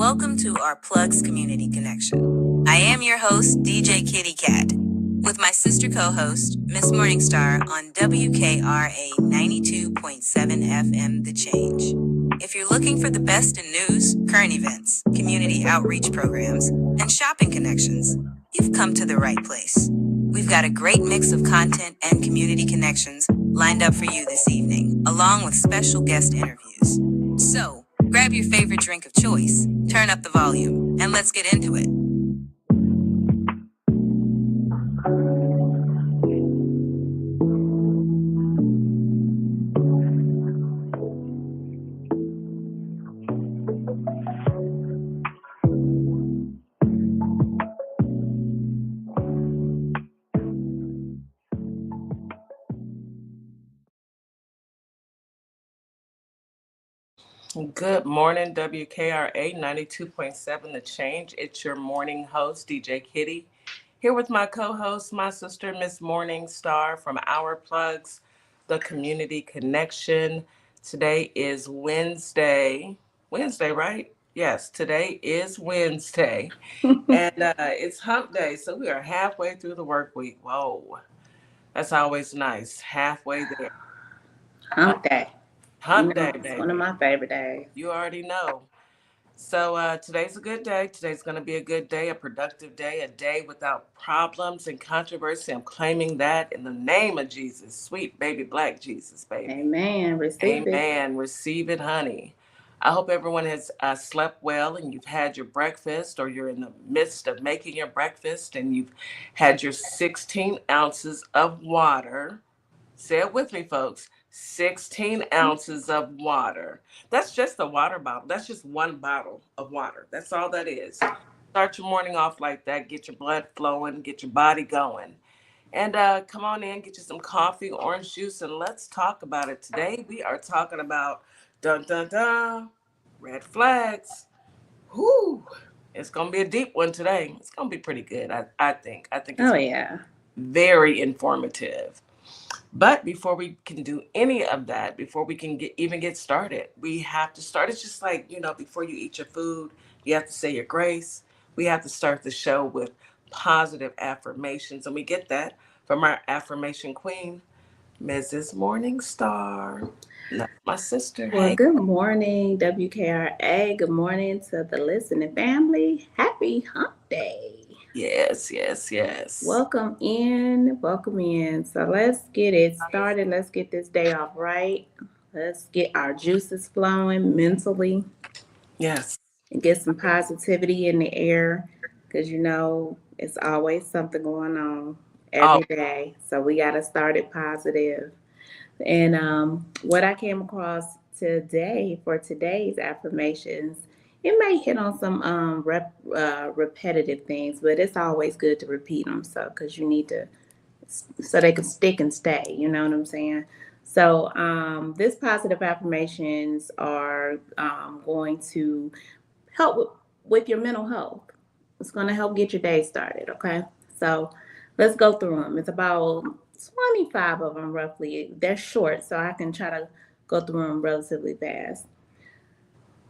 Welcome to our Plugs Community Connection. I am your host, DJ Kitty Cat, with my sister co-host, Miss Morningstar on WKRA 92.7 FM The Change. If you're looking for the best in news, current events, community outreach programs, and shopping connections, you've come to the right place. We've got a great mix of content and community connections lined up for you this evening, along with special guest interviews. So, grab your favorite drink of choice, turn up the volume, and let's get into it. Good morning, WKRA 92.7 The Change. It's your morning host, DJ Kitty, here with my co-host, my sister, Miss Morningstar from Our Plugs, the Community Connection. Today is Wednesday. Wednesday, right? Yes, today is Wednesday. And it's hump day, so we are halfway through the work week. Whoa, that's always nice. Halfway there. Hump day. Hump day, It's baby. one of my favorite days. You already know. So today's a good day. Today's going to be a good day, a productive day, a day without problems and controversy. I'm claiming that in the name of Jesus. Sweet baby black Jesus, baby. Amen. Receive it. Amen. Receive it, honey. I hope everyone has slept well and you've had your breakfast, or you're in the midst of making your breakfast and you've had your 16 ounces of water. Say it with me, folks. 16 ounces of water. That's just a water bottle. That's just one bottle of water. That's all that is. Start your morning off like that. Get your blood flowing. Get your body going. And come on in, get you some coffee, orange juice, and let's talk about it. Today we are talking about dun dun dun red flags. Whoo! It's gonna be a deep one today. It's gonna be pretty good. I think. I think it's very informative. But before we can do any of that, before we can even get started, we have to start. It's just like, before you eat your food, you have to say your grace. We have to start the show with positive affirmations. And we get that from our affirmation queen, Mrs. Morningstar. That's my sister. Well, Hey. good morning, WKRA. Good morning to the listening family. Happy hump day. Yes, yes, yes. Welcome in. Welcome in. So let's get it started. Let's get this day off right. Let's get our juices flowing mentally. Yes. And get some positivity in the air, because it's always something going on every day. So we got to start it positive. And what I came across today for today's affirmations, it may hit on some repetitive things, but it's always good to repeat them. So because you need to, so they can stick and stay. You know what I'm saying? So this positive affirmations are going to help with your mental health. It's going to help get your day started, okay? So let's go through them. It's about 25 of them roughly. They're short, so I can try to go through them relatively fast.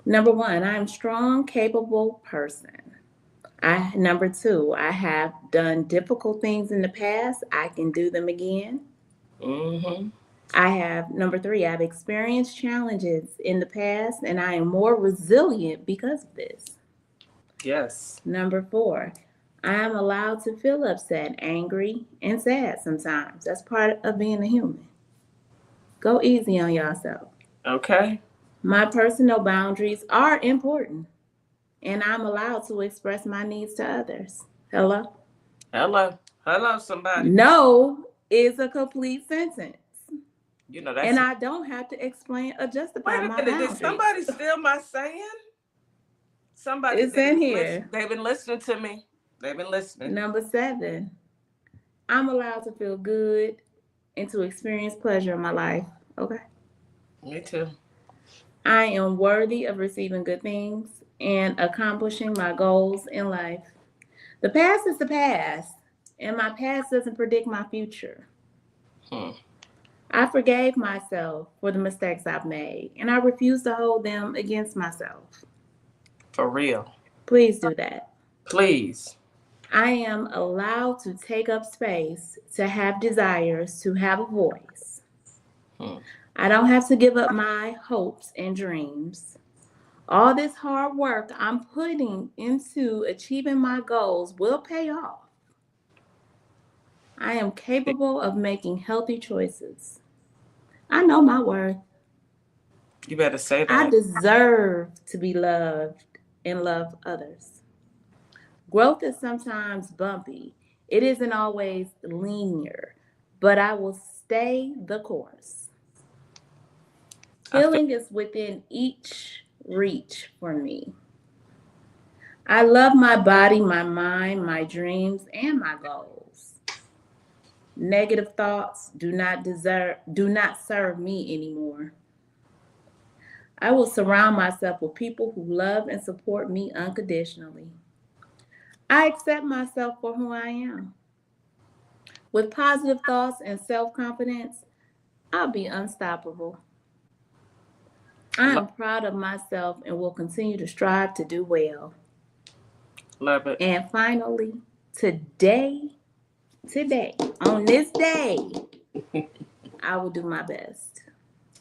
Number 1, I am a strong, capable person. Number 2, I have done difficult things in the past. I can do them again. Mm-hmm. Number 3, I've experienced challenges in the past, and I am more resilient because of this. Yes. Number 4, I am allowed to feel upset, angry, and sad sometimes. That's part of being a human. Go easy on yourself. Okay. My personal boundaries are important, and I'm allowed to express my needs to others. Hello? Hello. Hello, somebody. No is a complete sentence. That's and I don't have to explain or justify my boundaries. Did somebody steal my saying? Somebody. It's in here. They've been listening to me. They've been listening. Number 7, I'm allowed to feel good and to experience pleasure in my life. Okay? Me too. I am worthy of receiving good things and accomplishing my goals in life. The past is the past, and my past doesn't predict my future. I forgave myself for the mistakes I've made, and I refuse to hold them against myself. For real. Please do that. Please. I am allowed to take up space, to have desires, to have a voice. Hmm. I don't have to give up my hopes and dreams. All this hard work I'm putting into achieving my goals will pay off. I am capable of making healthy choices. I know my worth. You better say I that. deserve to be loved and love others. Growth is sometimes bumpy. It isn't always linear, but I will stay the course. I feel Healing is within each reach for me. I love my body, my mind, my dreams, and my goals. Negative thoughts do not serve me anymore. I will surround myself with people who love and support me unconditionally. I accept myself for who I am. With positive thoughts and self-confidence, I'll be unstoppable. I love, am proud of myself and will continue to strive to do well. love it. And finally, today, on this day, I will do my best.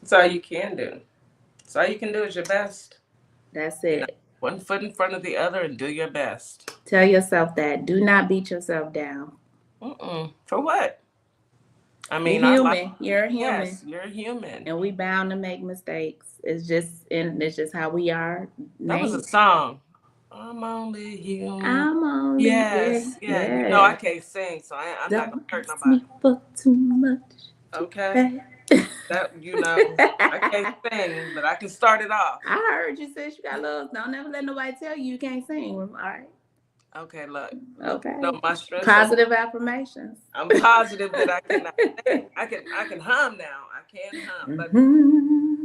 That's all you can do. That's all you can do is your best. That's You know, it. one foot in front of the other and do your best. Tell yourself that. Do not beat yourself down. For what? I You're mean, our life. human. You're a human. Yes, you're human. And we bound to make mistakes. It's just how we are That was a made. song. I'm only human. I'm only Yes, yeah. You know I yeah. can't sing, so I'm not gonna Don't hurt ask me nobody. for too much. Too Okay, bad. that I can't sing, but I can start it off. I heard you said you got love. Don't never let nobody tell you you can't sing. All right. Okay, look. Okay. No, my strengths are. Positive affirmations. I'm positive that I cannot sing. I can hum now. I can hum, but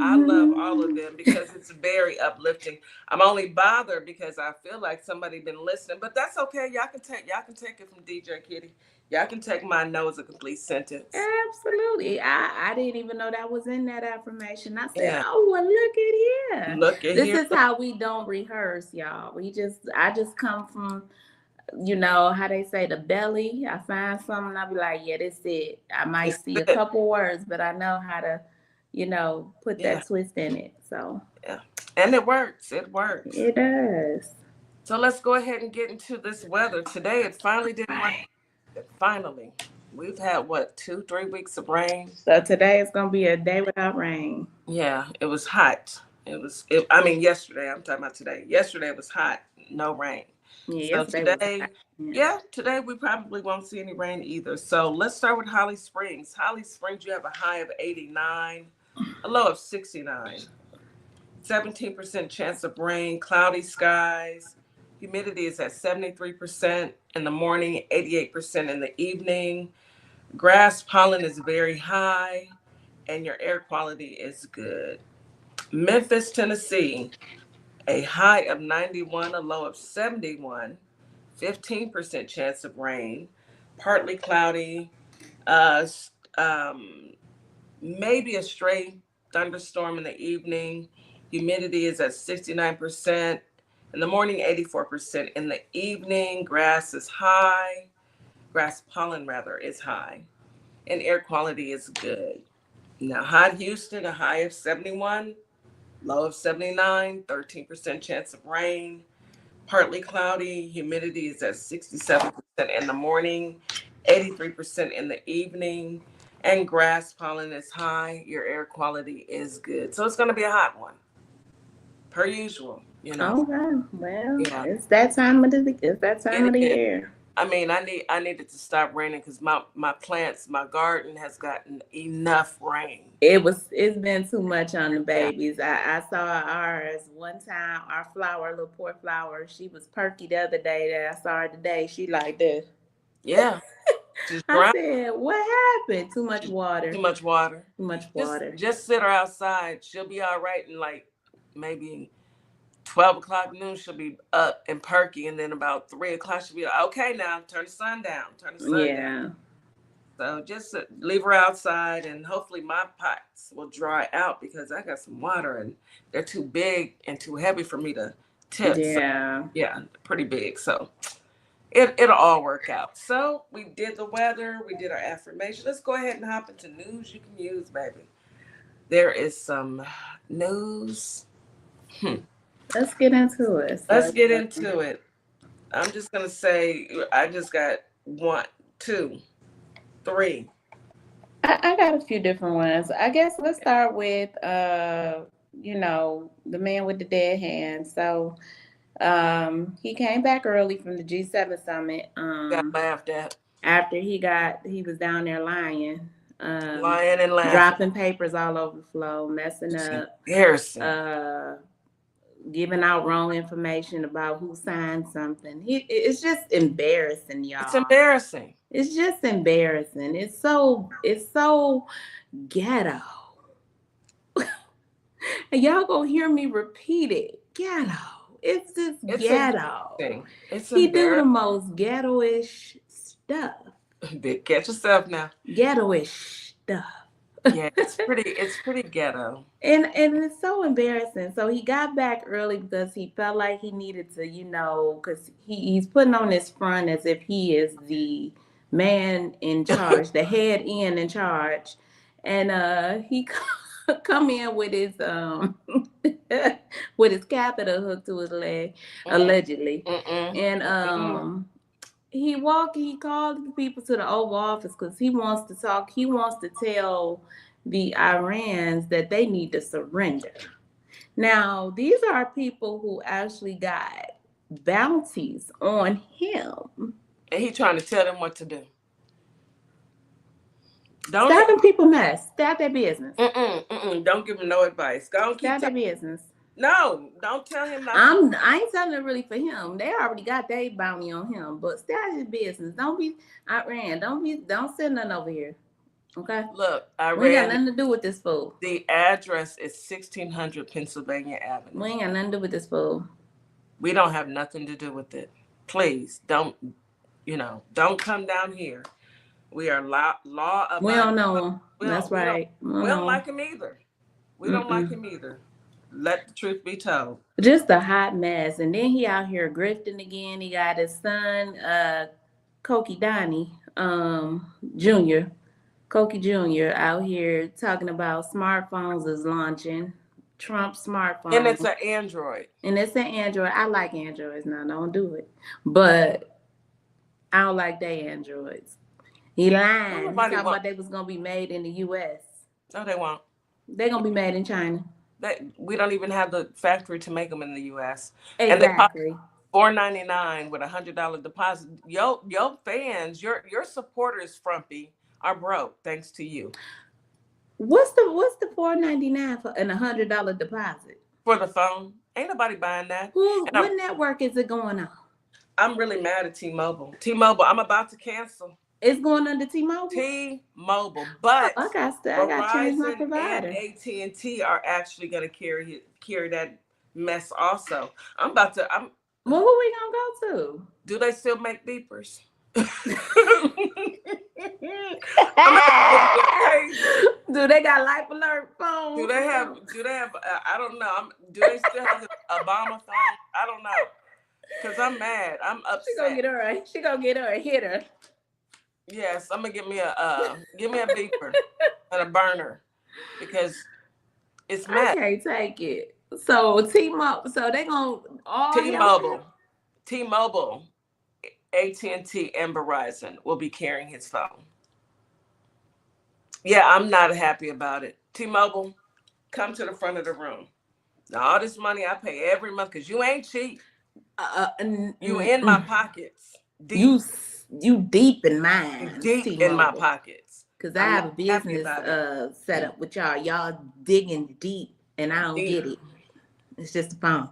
I love all of Mhm. them because it's very uplifting. I'm only bothered because I feel like somebody been listening, but that's okay. Y'all can take it from DJ Kitty. Y'all can take my no as a complete sentence. Absolutely. I didn't even know that was in that affirmation. I said, Yeah. oh, well, look at here. Look at This here. is how we don't rehearse, y'all. I just come from, how they say the belly. I find something, I'll be like, yeah, this it. I This might see is a it. couple words, but I know how to, put Yeah. that twist in it. So Yeah. And it works. It works. it does. So let's go ahead and get into this weather. Today it finally didn't rain. Right. Finally. We've had what, 2, 3 weeks of rain? So today is going to be a day without rain. Yeah, it was hot. I mean, yesterday, I'm talking about today. Yesterday it was hot, no rain. Yeah, So yesterday was hot. today, Yeah. yeah, today we probably won't see any rain either. So let's start with Holly Springs. Holly Springs, you have a high of 89, a low of 69, 17% chance of rain, cloudy skies. Humidity is at 73% in the morning, 88% in the evening. Grass pollen is very high, and your air quality is good. Memphis, Tennessee, a high of 91, a low of 71, 15% chance of rain, partly cloudy, uh, maybe a stray thunderstorm in the evening. Humidity is at 69%. In the morning, 84%. In the evening, grass pollen rather is high, and air quality is good. Now, hot Houston, a high of 71, low of 79, 13% chance of rain, partly cloudy, humidity is at 67% in the morning, 83% in the evening, and grass pollen is high. Your air quality is good. So it's going to be a hot one, per usual. Okay. Well, Yeah, it's that time it of the is. year. I mean, I needed to stop raining because my plants, my garden has gotten enough rain. It's been too much on the Yeah. babies. I saw ours one time, our flower, little poor flower, she was perky the other day that I saw her today. She like this. Yeah. Just I drown. said, what happened? Too much Too water. much water. Too much Just water. just sit her outside. She'll be all right in like maybe 12 o'clock noon. She'll be up and perky, and then about 3 o'clock she'll be like, okay. Now turn the sun down. Turn the sun down. Yeah. So just leave her outside, and hopefully my pots will dry out because I got some water and they're too big and too heavy for me to tits. Yeah. Yeah, pretty big. So it'll all work out. So we did the weather, we did our affirmation. Let's go ahead and hop into news you can use, baby. There is some news. Let's get into it. Let's So, get into it. I'm just gonna say I just got 1, 2, 3. I got a few different ones. I guess let's start with the man with the dead hand. So he came back early from the G7 summit. Got laughed at. After he was down there lying. Lying and laughing. Dropping papers all over the floor, messing up. Embarrassing. Giving out wrong information about who signed something. It's just embarrassing, y'all. It's embarrassing. It's just embarrassing. It's so ghetto. And y'all gonna hear me repeat it. Ghetto. It's just ghetto. He do the most ghetto-ish stuff. Catch yourself now. Ghetto-ish stuff. Yeah, it's pretty ghetto. And it's so embarrassing. So he got back early because he felt like he needed to, because he's putting on this front as if he is the man in charge, the head in charge. And he come in with his with his catheter hooked to his leg, allegedly. And he called the people to the Oval Office because he wants to talk. He wants to tell the Iranians that they need to surrender. Now, these are people who actually got bounties on him. And he trying to tell them what to do. Stabbing people mess. Start their business. Don't give him no advice. Start their business. No, don't tell him not. I ain't telling it really for him. They already got their bounty on him. But start his business. Don't be Iran. Don't send nothing over here. Okay. Look, we ain't got nothing to do with this fool. The address is 1600 Pennsylvania Avenue. We ain't got nothing to do with this fool. We don't have nothing to do with it. Please don't come down here. We are law abiding. We don't know him. That's right. We don't like him either. We don't like him either. Let the truth be told. Just a hot mess. And then he out here grifting again. He got his son, Koki Donnie, Jr., Koki Jr. out here talking about smartphones is launching. Trump smartphone. And it's an Android. I like Androids now. Don't do it. But I don't like they Androids. He lying. He talking about they was going to be made in the U.S. No, they won't. They're going to be made in China. We don't even have the factory to make them in the U.S. Exactly. And $4.99 with $100 deposit. Your fans, your supporters, Frumpy, are broke thanks to you. What's the $4.99 for and $100 deposit for the phone? Ain't nobody buying that. What network is it going on? I'm really mad at T-Mobile. I'm about to cancel. It's going under T-Mobile. T-Mobile, but I got to change my provider. And AT&T are actually going to carry that mess also. Well, who we gonna go to? Do they still make beepers? Do they got life alert phones? Do they have? I don't know. Do they still have the Obama phone? I don't know. Cause I'm mad. I'm upset. She gonna get her a hitter. Yes, I'm gonna give me a beeper and a burner because it's mad. I can't take it. So T-Mobile. So they gonna all T-Mobile, AT&T, and Verizon will be carrying his phone. Yeah, I'm not happy about it. T-Mobile, come to the front of the room. Now, all this money I pay every month because you ain't cheap. You in my pockets. Deep. You deep in mine. Deep T-Mobile. in my pockets. Because I have a business set up with y'all. Y'all digging deep, and I don't get it. It's just a phone.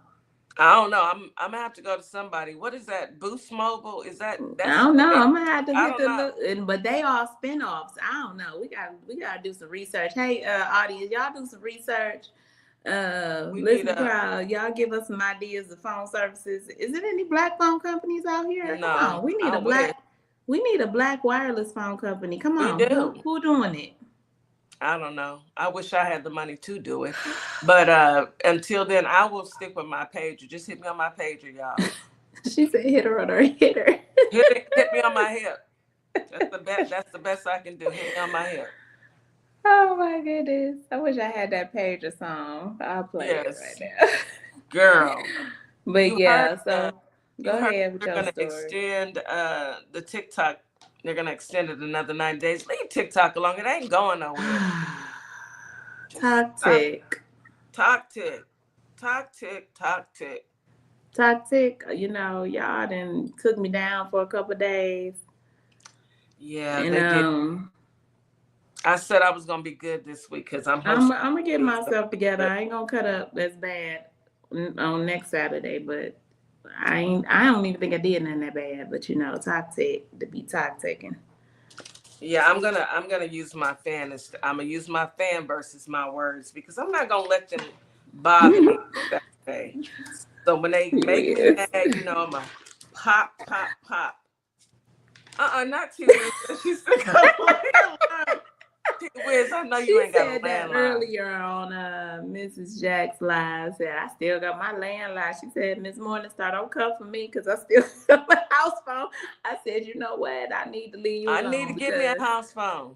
I don't know. I'm gonna have to go to somebody. What is that? Boost Mobile? Is that? I don't know. I'm gonna have to hit the. But they are spinoffs. I don't know. We gotta do some research. Hey, audience, y'all do some research. Listen to crowd. Y'all give us some ideas of phone services. Is there any black phone companies out here? No, come on. We need a black wireless phone company. Come on. We do. Who doing it? I don't know. I wish I had the money to do it. But until then, I will stick with my pager. Just hit me on my pager, y'all. She said, "Hit her on her hitter." Hit me on my hip. That's the best. That's the best I can do. Hit me on my hip. Oh my goodness! I wish I had that pager song. I'll play it right Yes, now. girl. But You heard? yeah, so You go heard? ahead with They're your gonna story. extend the TikTok. They're gonna extend it another 9 days. Leave TikTok alone. It ain't going nowhere. Just stop. Toxic. Toxic. Toxic. Toxic. Toxic. You know, y'all done took me down for a couple of days. Yeah, And they did. I said I was gonna be good this week because I'm I'm hosting. gonna get myself together. I ain't gonna cut up as bad on next Saturday, but I don't even think I did nothing that bad. But you know, toxic to be toxic. Yeah, I'm gonna use my fan. I'm gonna use my fan versus my words because I'm not gonna let them bother me that way. So when they make me Yes. mad, I'm a pop, pop, pop. Not T-Wiz. She said, landline. T-Wiz, I know you She ain't got a said that landline. earlier on Mrs. Jack's live. Said I still got my landline. She said, "Miss Morningstar, don't come for me because I still have my house phone." I said, "You know what? I need to leave you I need to alone get me a because house phone.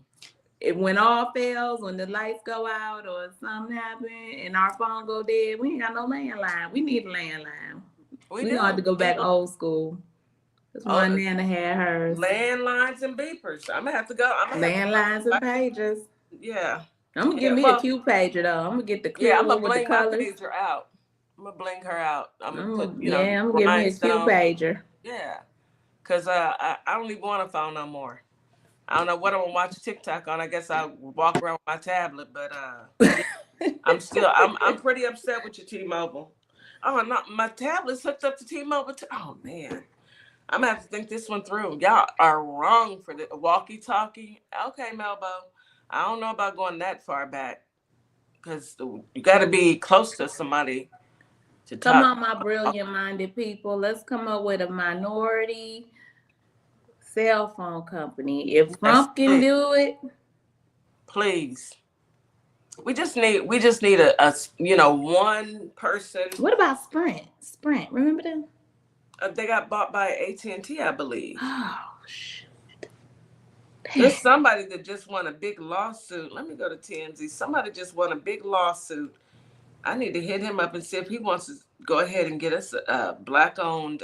when all fails, when the lights go out or something happen and our phone go dead, we ain't got no landline. We need a landline. We We gonna have do. to go back old school. That's why Oh, Nana had hers. landlines and beepers. I'm gonna have to go. I'm gonna have to go. Landlines and pages. Yeah. I'm gonna give Yeah. me a Well, cute pager though. I'm gonna get the yeah, clear I'm gonna one with the bling my colors. pager out. I'm gonna bling her out. I'm gonna put, I'm gonna give me a cute rhinestone. pager. Yeah. Cause I don't even want a phone no more. I don't know what I'm gonna watch TikTok on. I guess I'll walk around with my tablet, but yeah, I'm pretty upset with your T-Mobile. Oh no, my tablet's hooked up to T-Mobile too. Oh man. I'm gonna have to think this one through. Y'all are wrong for the walkie-talkie. Okay, Melbo. I don't know about going that far back because you got to be close to somebody to Come talk. on, my brilliant minded people. Let's come up with a minority cell phone company. If Yes, Trump can please. do it, Please. We just need a one person. what about Sprint? Sprint, remember them? They got bought by AT&T, I believe. Oh shit. There's somebody that just won a big lawsuit. Let me go to TMZ. Somebody just won a big lawsuit. I need to hit him up and see if he wants to go ahead and get us a black-owned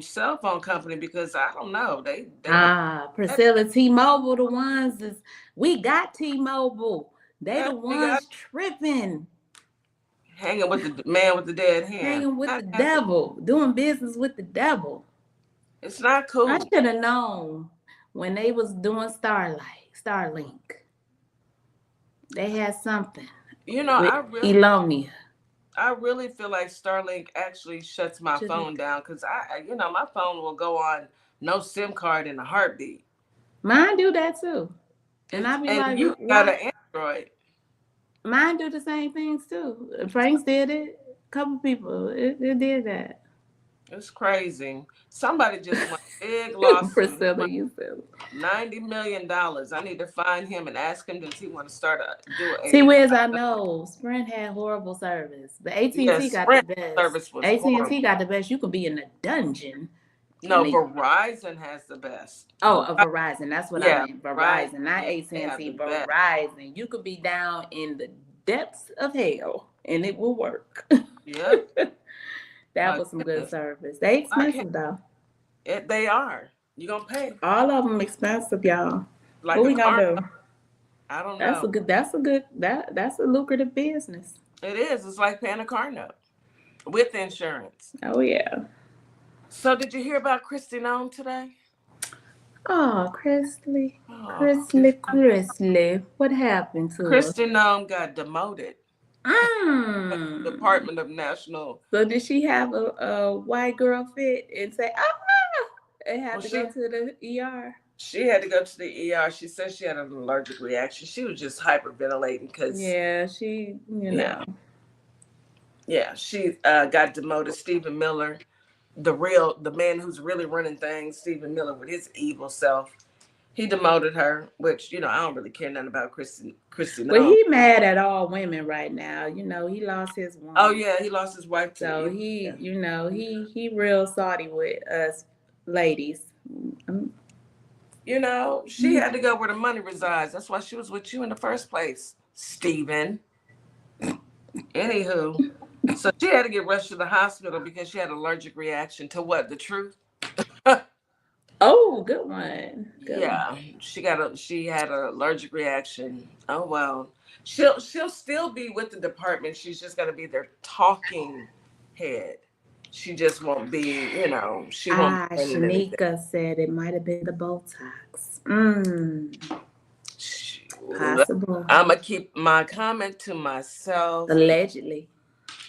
cell phone company because I don't know. They don't. Priscilla T-Mobile, the ones is we got T-Mobile. They Yeah, the we got ones tripping, hanging with the man with the dead hand. hanging with Not the happy. devil, doing business with the devil. It's not I cool. should have known when they was doing Starlink. They had something You know, with Elonia. I really feel like Starlink actually shuts my Should've- phone down because my phone will go on no SIM card in a heartbeat. Mine do that too, and I be And like, you got why? an Android. Mine do the same things too. Frank's did it. A couple people it did that. It's crazy. Somebody just won a big lawsuit. He Priscilla, won you said. $90 million. I need to find him and ask him, does he want to do See, a where's I know Sprint had horrible service, but AT&T yes, got the Sprint best. service was AT&T horrible. got the best. You can be in a dungeon. No, Verizon has the best. A Verizon. That's what I Yeah, meant. Verizon. Verizon, not Yeah, they have the AT&T. best. Verizon. You could be down in the depths of hell, and it will work. Yep. That My was some good goodness. service. They expensive though. They are. You gonna pay All of them expensive, y'all. like What a we car gonna note. do? I don't That's know. a good. That's a good. That's a lucrative business. It is. It's like paying a car note with insurance. Oh yeah. So did you hear about Christy Nome today? Oh, Chrisley, Oh, Chrisley. What happened to her? Christy Nome got demoted. Mm. Department of National. So did she have a white girl fit and say, and have Well, to go to the ER? she had to go to the ER. She said she had an allergic reaction. She was just hyperventilating because Yeah, yeah, yeah. She got demoted. Stephen Miller, the man who's really running things, Stephen Miller with his evil self, He demoted her, which I don't really care nothing about Christy. Well, No. he mad at all women right now. He lost his Oh woman. yeah, he lost his wife to So yeah. he real salty with us ladies. Um, She had to go where the money resides. That's why she was with you in the first place, Steven. Anywho, so she had to get rushed to the hospital because she had an allergic reaction to what? The truth? Oh, good one. Good one. Yeah, she had an allergic reaction. Oh well, she'll still be with the department. She's just gonna be their talking head. She just won't be, she won't be running anything. Shanika said it might have been the Botox. Shoot. Possible. I'm gonna keep my comment to myself. Allegedly.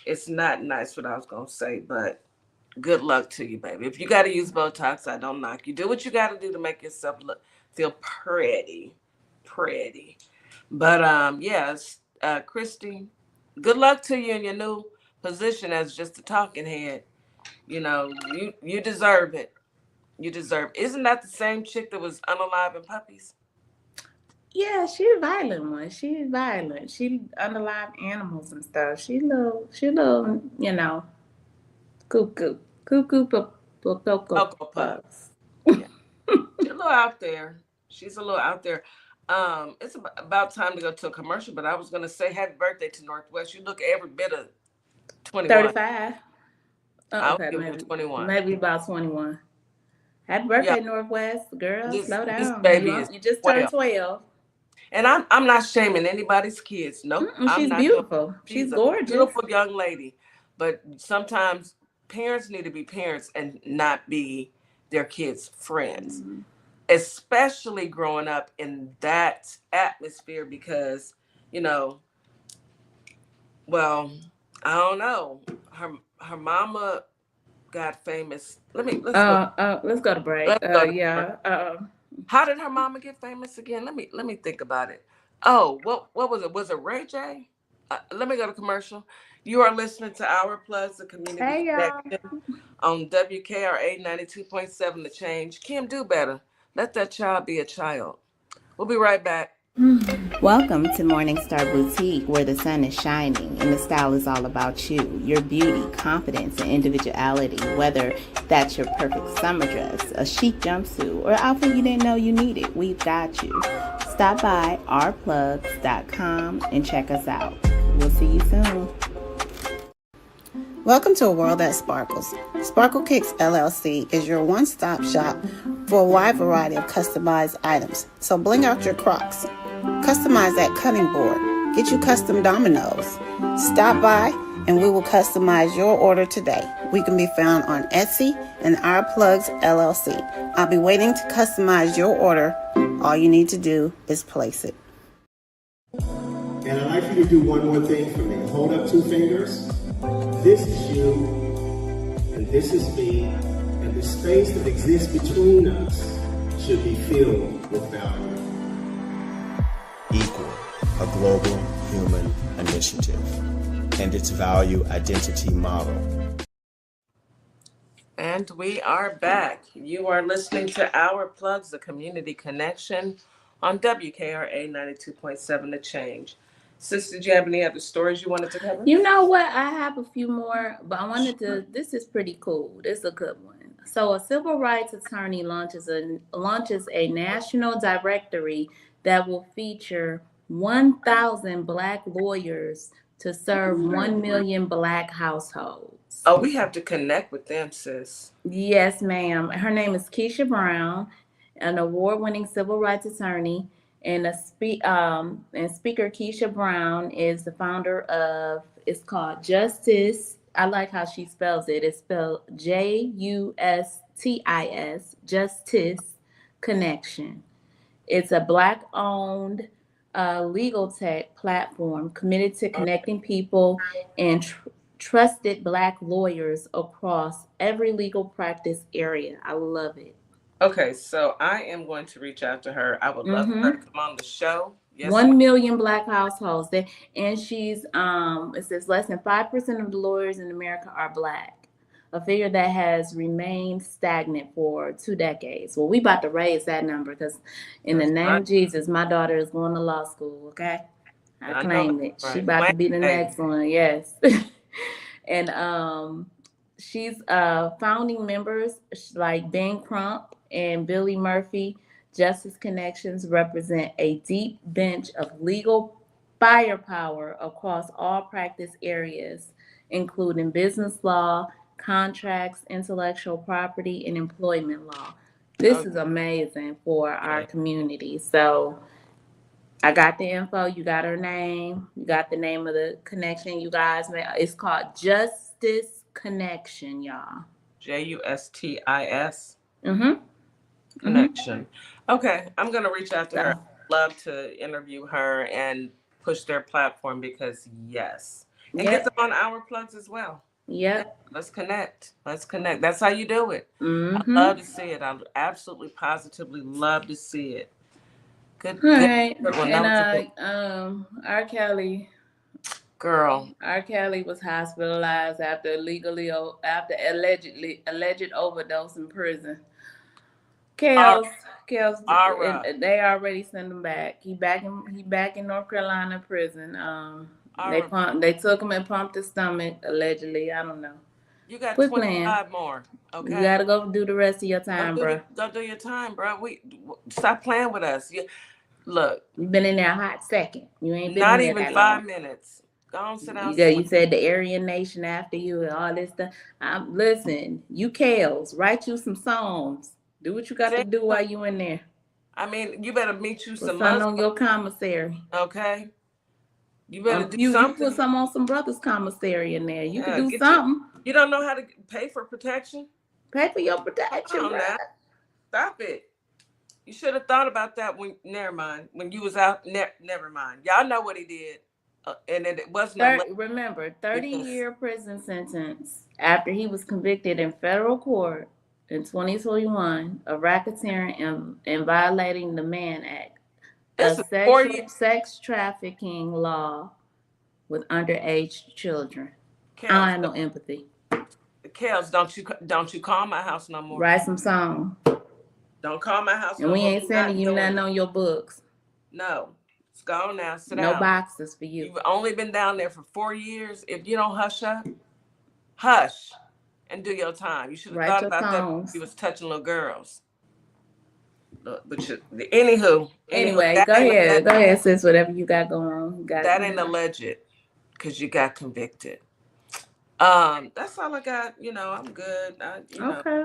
It's not nice what I was gonna say, but good luck to you, baby. If you got to use Botox, I don't knock you. Do what you got to do to make yourself feel pretty. But yes, Christy, good luck to you in your new position as just a talking head. You deserve it. You deserve. Isn't that the same chick that was unalive in Puppies? Yeah, she's a violent one. She's violent. She unalive animals and stuff. She little, cuckoo. Cuckoo cocoa Cocoa Puffs. puffs. Yeah, she's a little out there. She's a little out there. It's about time to go to a commercial, but I was gonna say happy birthday to Northwest. You look every bit of 21. 35. Oh, I would okay, give her 21. maybe about 21. Happy Yeah, birthday, Northwest. Girl, slow this down. baby is You just turned 12. 12. And I'm not shaming anybody's kids. Nope, I'm She's not doing. beautiful. She's She's a gorgeous. beautiful young lady, but sometimes parents need to be parents and not be their kids' friends, especially growing up in that atmosphere because, you know, well, I don't know. Her mama got famous. Let's go to break. Let's go to break. Yeah. How did her mama get famous again? Let me think about it. Oh, what was it? Was it Ray J? Let me go to commercial. You are listening to Our Plus, the community Hey, y'all. connection on WKRA 92.7 The Change. Kim, do better. Let that child be a child. We'll be right back. Welcome to Morningstar Boutique, where the sun is shining and the style is all about you, your beauty, confidence, and individuality. Whether that's your perfect summer dress, a chic jumpsuit, or outfit you didn't know you needed, we've got you. Stop by ourplugs.com and check us out. We'll see you soon. Welcome to a world that sparkles. Sparkle Kicks LLC is your one-stop shop for a wide variety of customized items. So bling out your Crocs. Customize that cutting board. Get you custom dominoes. Stop by and we will customize your order today. We can be found on Etsy and Our Plugs LLC. I'll be waiting to customize your order. All you need to do is place it. And I'd like for you to do one more thing for me. Hold up 2 fingers. This is you, and this is me, and the space that exists between us should be filled with value. Equal, a global human initiative, and its value identity model. And we are back. You are listening to Our Plugs, the community connection on WKRA 92.7 The Change. Sister, did you have any other stories you wanted to cover? You know what? I have a few more, but I wanted to. This is pretty cool. This is a good one. So, a civil rights attorney launches a national directory that will feature 1,000 Black lawyers to serve 1 million Black households. Oh, we have to connect with them, sis. Yes, ma'am. Her name is Keisha Brown, an award-winning civil rights attorney. And Speaker Keisha Brown is the founder of, it's called Justice. I like how she spells it. It's spelled Justis, Justice Connection. It's a Black-owned legal tech platform committed to connecting people and trusted Black lawyers across every legal practice area. I love it. Okay, so I am going to reach out to her. I would love for her to come on the show. Yes, 1 million Black households. And she's it says less than 5% of the lawyers in America are Black. a figure that has remained stagnant for 2 decades. Well, we about to raise that number because in the That's name right. of Jesus, my daughter is going to law school, okay? I I know claimed that's it. She right. about to be the Baby. next one, yes. And she's founding members like Ben Crump and Billy Murphy. Justice Connections represent a deep bench of legal firepower across all practice areas, including business law, contracts, intellectual property, and employment law. This is amazing for our Okay. community. So I got the info. You got her name. You got the name of the connection. You guys, it's called Justice Connection, y'all. JUSTIS Mm-hmm. Connection. Okay, I'm gonna reach out to her. So, I'd love to interview her and push their platform because yes, and get them yep, on our plugs as well. Yeah, yep. let's connect. Let's connect. That's how you do it. I love Mm-hmm. to see it. I absolutely, positively love to see it. Good, All good, right. good one. That And was a good R. Kelly. girl. R. Kelly was hospitalized after alleged overdose in prison. Ara, Kels, Ara, and they already sent him back. He back in North Carolina prison. Ara. They took him and pumped his stomach allegedly. I don't know. You got Quit playing. 25 more. You Okay. gotta go do the rest of your time, bro. Go do your time, bro. Stop playing with us. Look, You've been in there a hot second. You ain't been not in there even that 5 minutes. Go on, sit down somewhere. You said the Aryan Nation after you and all this stuff. Listen, you Kels, write you some songs. Do what you got to Sing do some- while you in there. I mean, you better meet you Put some something on Muslims, your commissary. okay? You better do You something. put some on some brothers' commissary in there. You Yeah, can do get something. you don't know how to pay for protection? Pay for your Come protection, on bro. now. Stop it. You should have thought about that never mind. When you was out, never mind. Y'all know what he did. And it wasn't Remember, because 30-year prison sentence after he was convicted in federal court in 2021 of racketeering and violating the Mann Act, a this is 4 years. sex trafficking law with underage children. I don't Kels, have no empathy. Kels, don't you call my house no more. Write some song. Don't call my house And no we more. ain't sending you nothing on your books. No. It's gone now. Sit No down. boxes for you. You've only been down there for 4 years. If you don't hush up, hush and do your time. You should have thought about that when you was touching little girls. But anywho, Anyway, go ahead, sis. Whatever you got going on, that ain't alleged because you got convicted. That's all I got. I'm good. Okay.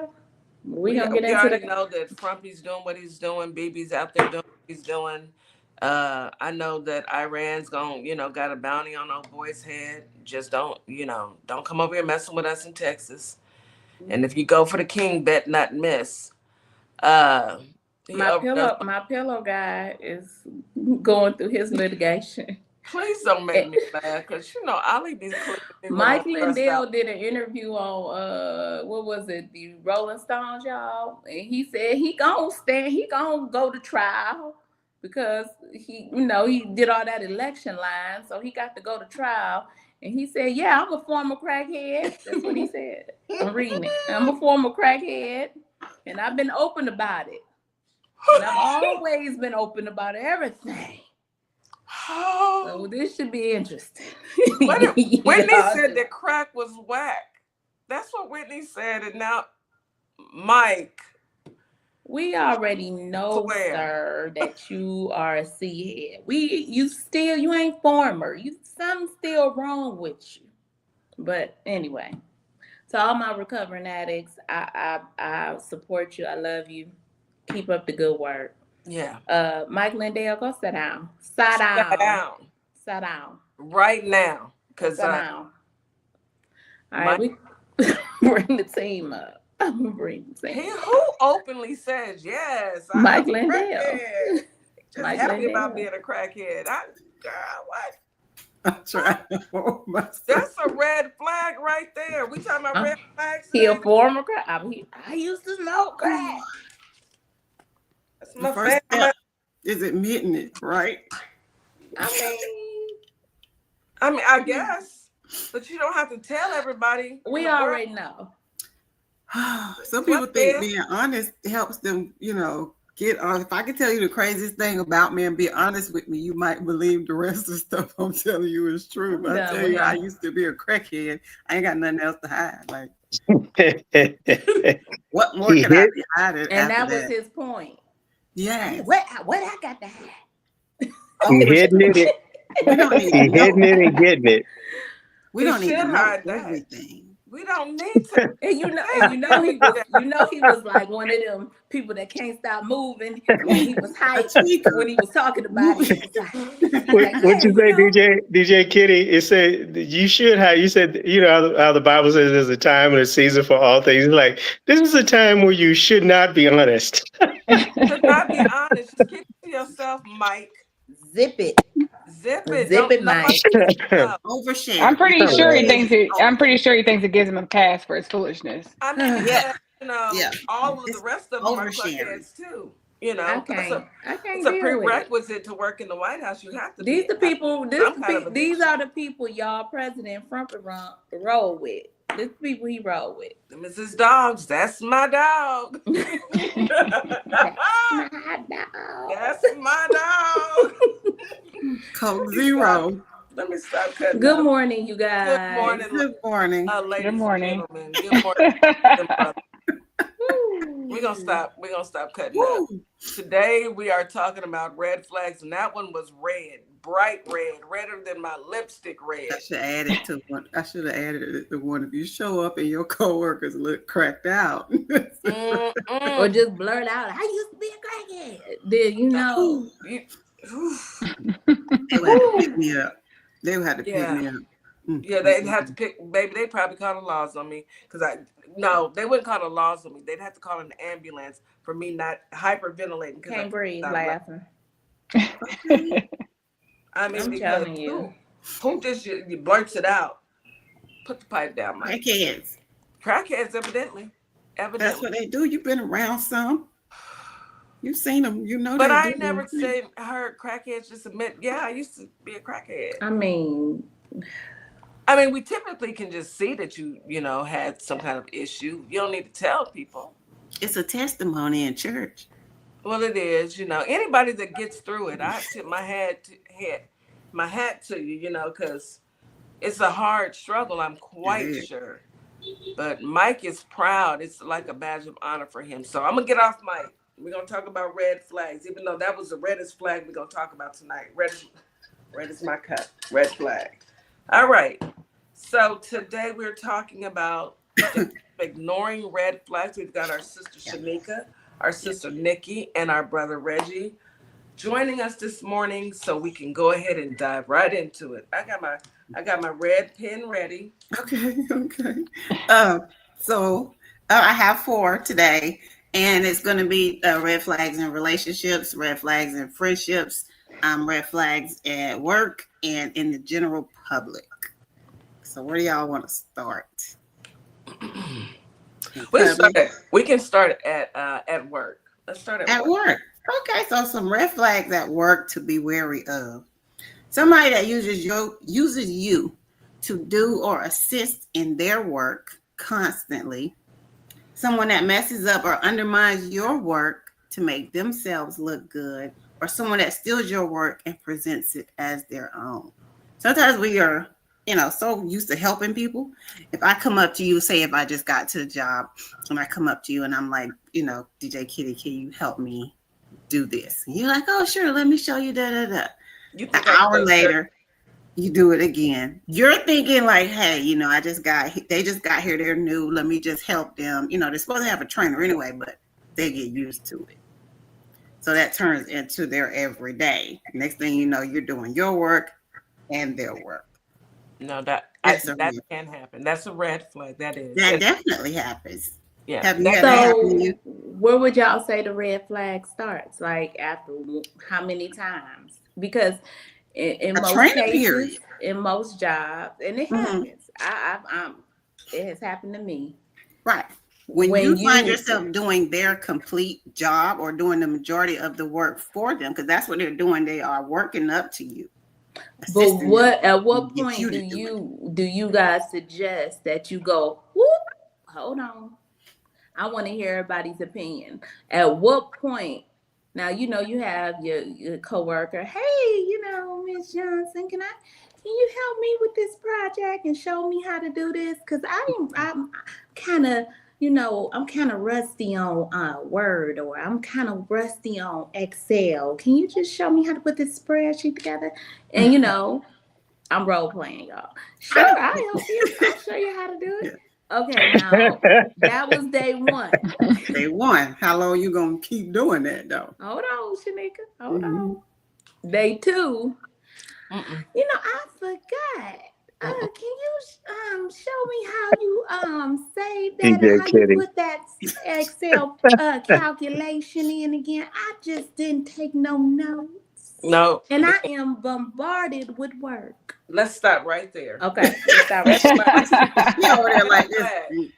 We already know that Frumpy's doing what he's doing. BB's out there doing what he's doing. I know that Iran's got a bounty on old boy's head. Just don't come over here messing with us in Texas. And if you go for the king, bet not miss. My pillow guy is going through his litigation. Please don't make me mad, because Ali be clipping me. Mike Lindell did an interview on what was it, the Rolling Stones, y'all, and he said he gonna go to trial because he did all that election line, so he got to go to trial. And he said, "Yeah, I'm a former crackhead." That's what he said. I'm reading it. I'm a former crackhead, and I've been open about it. And I've always been open about everything. So this should be interesting. Whitney said that crack was whack. That's what Whitney said. And now, Mike. We already know, sir, that you are a C-head. You ain't former. Something's still wrong with you. But anyway, to all my recovering addicts, I support you. I love you. Keep up the good work. Yeah. Mike Lindell, go sit down. Sit down. Right now. Sit down. All right, we bring the team up. I'm gonna bring the team. Who openly says yes? Mike Lindell. Just happy about being a crackhead. What? I'm trying to hold myself. That's a red flag right there. We talking about red flags? He a former crack. I used to smoke crack. That's my favorite. Is admitting it, right? I mean, I guess, but you don't have to tell everybody. We already know. Some people think being honest helps them, get on. If I could tell you the craziest thing about me and be honest with me, you might believe the rest of the stuff I'm telling you is true. But I tell you, I used to be a crackhead. I ain't got nothing else to hide. Like, what more could I be hiding? And that was his point. Yeah. What I got to hide? He hidden it. We don't need He hidden it and getting it. We don't need to know hide everything. We don't need to. And you know he was like one of them people that can't stop moving. When he was hyped, when he was talking about it, What you say, DJ Kitty? It said you should have. You said how the Bible says there's a time and a season for all things. Like this is a time where you should not be honest. Should not be honest. Just keep it to yourself, Mike. Zip it. Zip it, Mike. Overshare. I'm pretty sure he thinks it gives him a pass for his foolishness. I mean, all of the rest of them are crackheads too. It's a prerequisite to work in the White House. You have to. These are the people y'all president front roll with. These people he roll with. Mrs. Dogs, that's my dog. That's my dog. Code 0. Let me stop cutting. Good morning, you guys. Good morning. Ladies Good morning. And gentlemen. Good morning. We're gonna stop cutting up. Today we are talking about red flags, and that one was red, bright red, redder than my lipstick red. I should add it to one. I should have added it to one. If you show up and your coworkers look cracked out, or just blurt out, "I used to be a crackhead." Then they would have to pick me up. They would have to pick me up. Yeah, they'd have to pick. Baby, they'd probably call the laws on me No, they wouldn't call the laws on me. They'd have to call an ambulance for me not hyperventilating. Can't breathe, laughing. I mean, I'm telling you. Who just you blurts it out? Put the pipe down, Mike. Crackheads, evidently. That's what they do. You've been around some. You've seen them. You know. But I never heard crackheads just admit, yeah, I used to be a crackhead. I mean, we typically can just see that you had some kind of issue. You don't need to tell people. It's a testimony in church. Well, it is. Anybody that gets through it, I tip my hat to you. Because it's a hard struggle. I'm quite sure. But Mike is proud. It's like a badge of honor for him. So I'm gonna get off Mike. We're gonna talk about red flags, even though that was the reddest flag we're gonna talk about tonight. Red is my cut. Red flag. All right. So today we're talking about ignoring red flags. We've got our sister Shanika, our sister Nikki, and our brother Reggie joining us this morning, so we can go ahead and dive right into it. I got my red pen ready. Okay. So I have 4 today, and it's going to be red flags in relationships, red flags in friendships, red flags at work, and in the general public. So where do y'all want to start? We can start at work. Let's start at work. Okay, so some red flags at work to be wary of. Somebody that uses you to do or assist in their work constantly. Someone that messes up or undermines your work to make themselves look good, or someone that steals your work and presents it as their own. Sometimes we are, so used to helping people. If I come up to you, say if I just got to the job and I come up to you and I'm like, DJ Kitty, can you help me do this? And you're like, oh, sure, let me show you An hour later, you do it again. You're thinking like, hey, they just got here, they're new. Let me just help them. They're supposed to have a trainer anyway, but they get used to it. So that turns into their everyday. Next thing you know, you're doing your work and their work. No, that can happen. That's a red flag. That definitely happens. Yeah. Where would y'all say the red flag starts? Like after how many times? Because in most cases, in most jobs, and it happens. It has happened to me. Right. When you find yourself doing their complete job or doing the majority of the work for them, because that's what they're doing. They are working up to you. But at what point do you guys suggest that you go, whoop, hold on. I want to hear everybody's opinion. At what point? Now you know you have your coworker. Hey, Miss Johnson, can you help me with this project and show me how to do this? Cause I'm kind of I'm kind of rusty on Word, or I'm kind of rusty on Excel. Can you just show me how to put this spreadsheet together? And I'm role playing, y'all. Sure, I'll help you. I'll show you how to do it. Okay, now that was day one. Day one. How long you gonna keep doing that though? Hold on, Shanika. Hold on. Day two. I forgot. Can you show me how you save that and how you put that Excel calculation in again? I just didn't take no notes. No. And I am bombarded with work. Let's stop right there. Okay. Let's stop right there. You over there like this.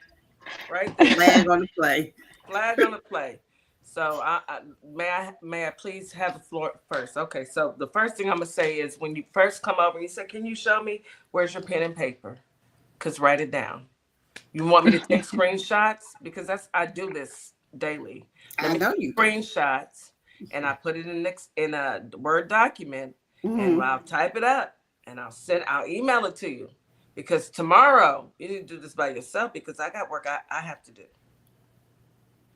Right there. Flag on the play. Flag on the play. So may I please have the floor first? Okay, so the first thing I'm gonna say is when you first come over, you say, "Can you show me where's your pen and paper?" Because write it down. You want me to take screenshots? Because I do this daily. I know you screenshots, and I put it in a Word document, and I'll type it up, and I'll email it to you. Because tomorrow you need to do this by yourself because I got work I have to do.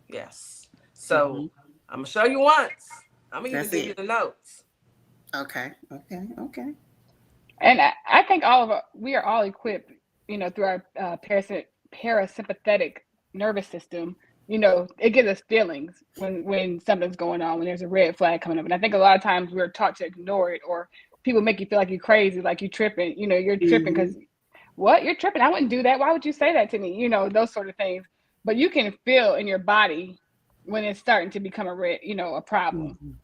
Yes. So I'm gonna show you once. I'm gonna even give you the notes. Okay. And I think we are all equipped, through our parasympathetic nervous system. It gives us feelings when something's going on, when there's a red flag coming up. And I think a lot of times we're taught to ignore it, or people make you feel like you're crazy, like you're tripping. You're tripping because what? You're tripping. I wouldn't do that. Why would you say that to me? Those sort of things. But you can feel in your body when it's starting to become a problem.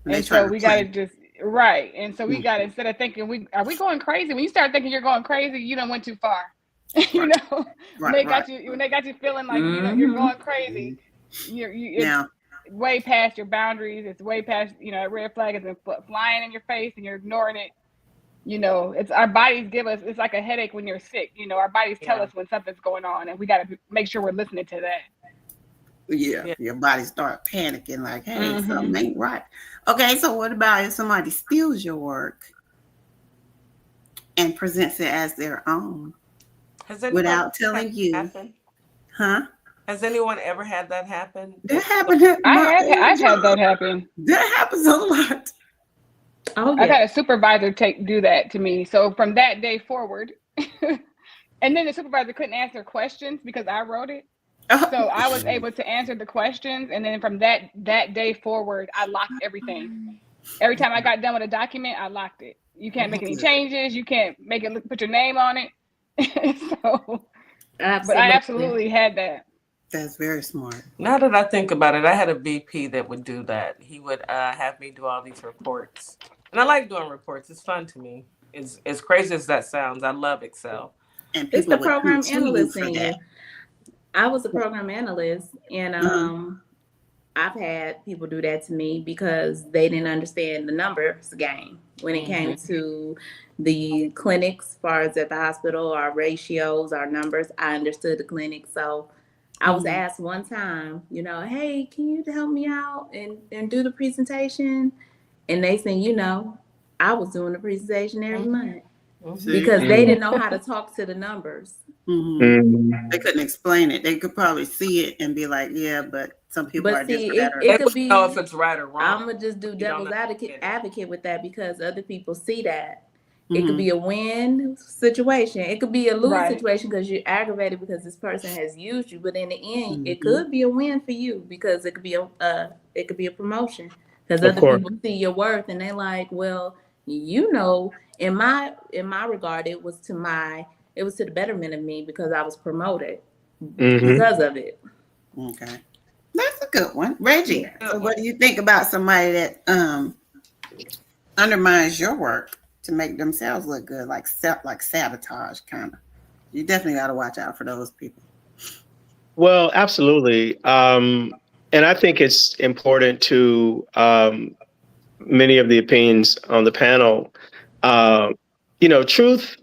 And so we got to just, right. And so we got to, instead of thinking, are we going crazy? When you start thinking you're going crazy, you done went too far. When they got you feeling like, you're going crazy, it's way past your boundaries. It's way past, a red flag has been flying in your face and you're ignoring it. It's our bodies give us, it's like a headache when you're sick. Our bodies tell us when something's going on, and we got to make sure we're listening to that. Yeah, your body start panicking like, hey, something ain't right. Okay, so what about if somebody steals your work and presents it as their own without telling you? Happened? Huh? Has anyone ever had that happen? That happened. I've had that happen. That happens a lot. Oh, yeah. I've had a supervisor do that to me. So from that day forward, and then the supervisor couldn't answer questions because I wrote it. So I was able to answer the questions, and then from that day forward, I locked everything. Every time I got done with a document, I locked it. You can't make any changes. You can't make it put your name on it. So, but I absolutely had that. That's very smart. Now that I think about it, I had a VP that would do that. He would have me do all these reports, and I like doing reports. It's fun to me. It's as crazy as that sounds. I love Excel. And it's the program analyst in you. I was a program analyst, and I've had people do that to me because they didn't understand the numbers game when it came to the clinics, as far as at the hospital, our ratios, our numbers. I understood the clinic. So I was asked one time, hey, can you help me out and do the presentation? And they said, I was doing the presentation every month because they didn't know how to talk to the numbers. They couldn't explain it. They could probably see it and be like, yeah, but some people are just better. It could be, know if it's right or wrong. I'm going to just do devil's advocate with that because other people see that. It could be a win situation. It could be a lose situation because you're aggravated because this person has used you. But in the end, it could be a win for you because it could be a promotion because other people see your worth and they're like, well, in my regard, it was to the betterment of me because I was promoted because of it. Okay. That's a good one. Reggie, so what do you think about somebody that undermines your work to make themselves look good, like sabotage kind of? You definitely got to watch out for those people. Well, absolutely. And I think it's important to many of the opinions on the panel. Truth,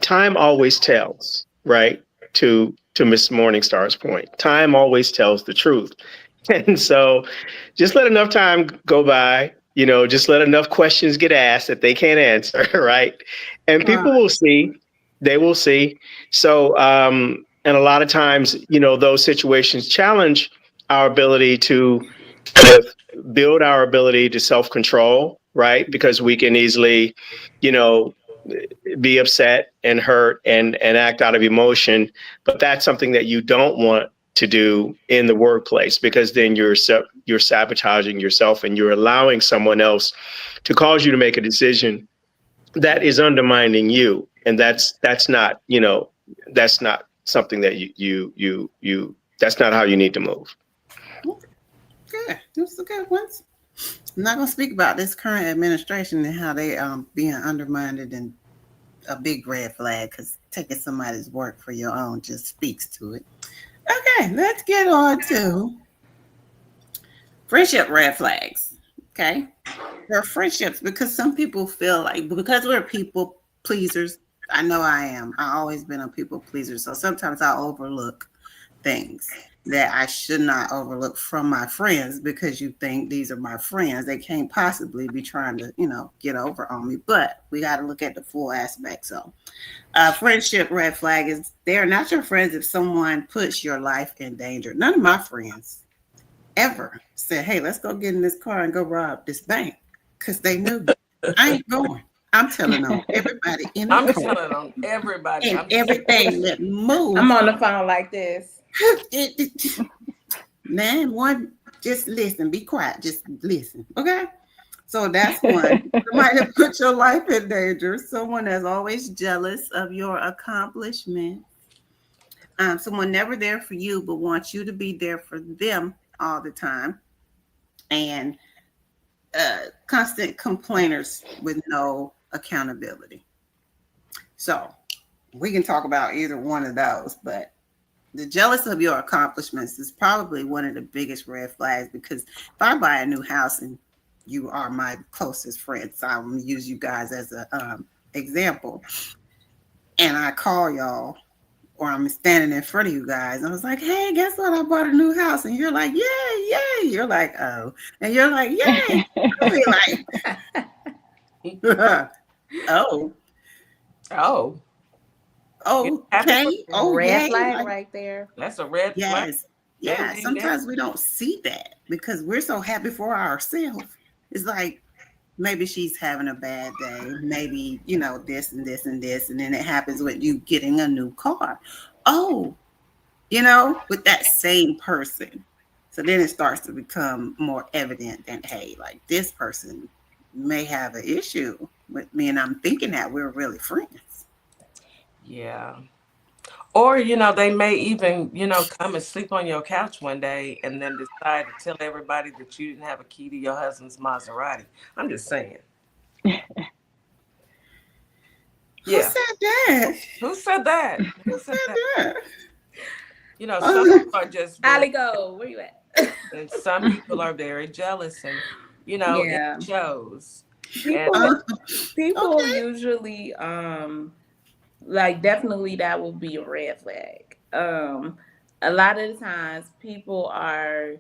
time always tells, right? To to Miss Morningstar's point. Time always tells the truth. And so just let enough time go by, just let enough questions get asked that they can't answer, right? And people will see, they will see. So, and a lot of times, those situations challenge our ability to kind of build our ability to self-control, right? Because we can easily, you know, be upset and hurt and act out of emotion. But that's something that you don't want to do in the workplace, because then you're sabotaging yourself and you're allowing someone else to cause you to make a decision that is undermining you. And that's not, that's not something that you that's not how you need to move. Good. Those are good ones. I'm not going to speak about this current administration and how they being undermined and a big red flag, because taking somebody's work for your own just speaks to it. Okay, let's get on to friendship red flags. Okay, there are friendships, because some people feel like, because we're people pleasers. I know I am. I've always been a people pleaser, so sometimes I overlook things that I should not overlook from my friends, because you think these are my friends. They can't possibly be trying to, get over on me. But we got to look at the full aspect. So friendship red flag is they're not your friends if someone puts your life in danger. None of my friends ever said, hey, let's go get in this car and go rob this bank, because they knew I ain't going. I'm telling on everybody in the I'm car. telling on everybody. And everything that moves. I'm on the phone like this. Man, one, just listen, be quiet, just listen, okay? So that's one. Somebody that put your life in danger, someone that's always jealous of your accomplishments, someone never there for you but wants you to be there for them all the time, and constant complainers with no accountability. So we can talk about either one of those, but the jealous of your accomplishments is probably one of the biggest red flags, because if I buy a new house and you are my closest friends, so I'm going to use you guys as an example, and I call y'all, or I'm standing in front of you guys, and I was like, hey, guess what? I bought a new house. And you're like, yay, yay. You're like, oh. And you're like, yay. I'll be like, oh. Oh. Oh, okay. Oh, red yay. flag right there. That's a red flag. Yes. Yeah. Sometimes we don't see that because we're so happy for ourselves. It's like, maybe she's having a bad day. Maybe, this and this and this. And then it happens with you getting a new car. Oh, with that same person. So then it starts to become more evident that, hey, like this person may have an issue with me. And I'm thinking that we're really friends. Yeah. Or, they may even, come and sleep on your couch one day and then decide to tell everybody that you didn't have a key to your husband's Maserati. I'm just saying. Yeah. Who said that? Who said that? Who said that? Some people are just Ali, go. Where you at? And some people are very jealous, and it shows. People usually definitely that will be a red flag. A lot of the times people are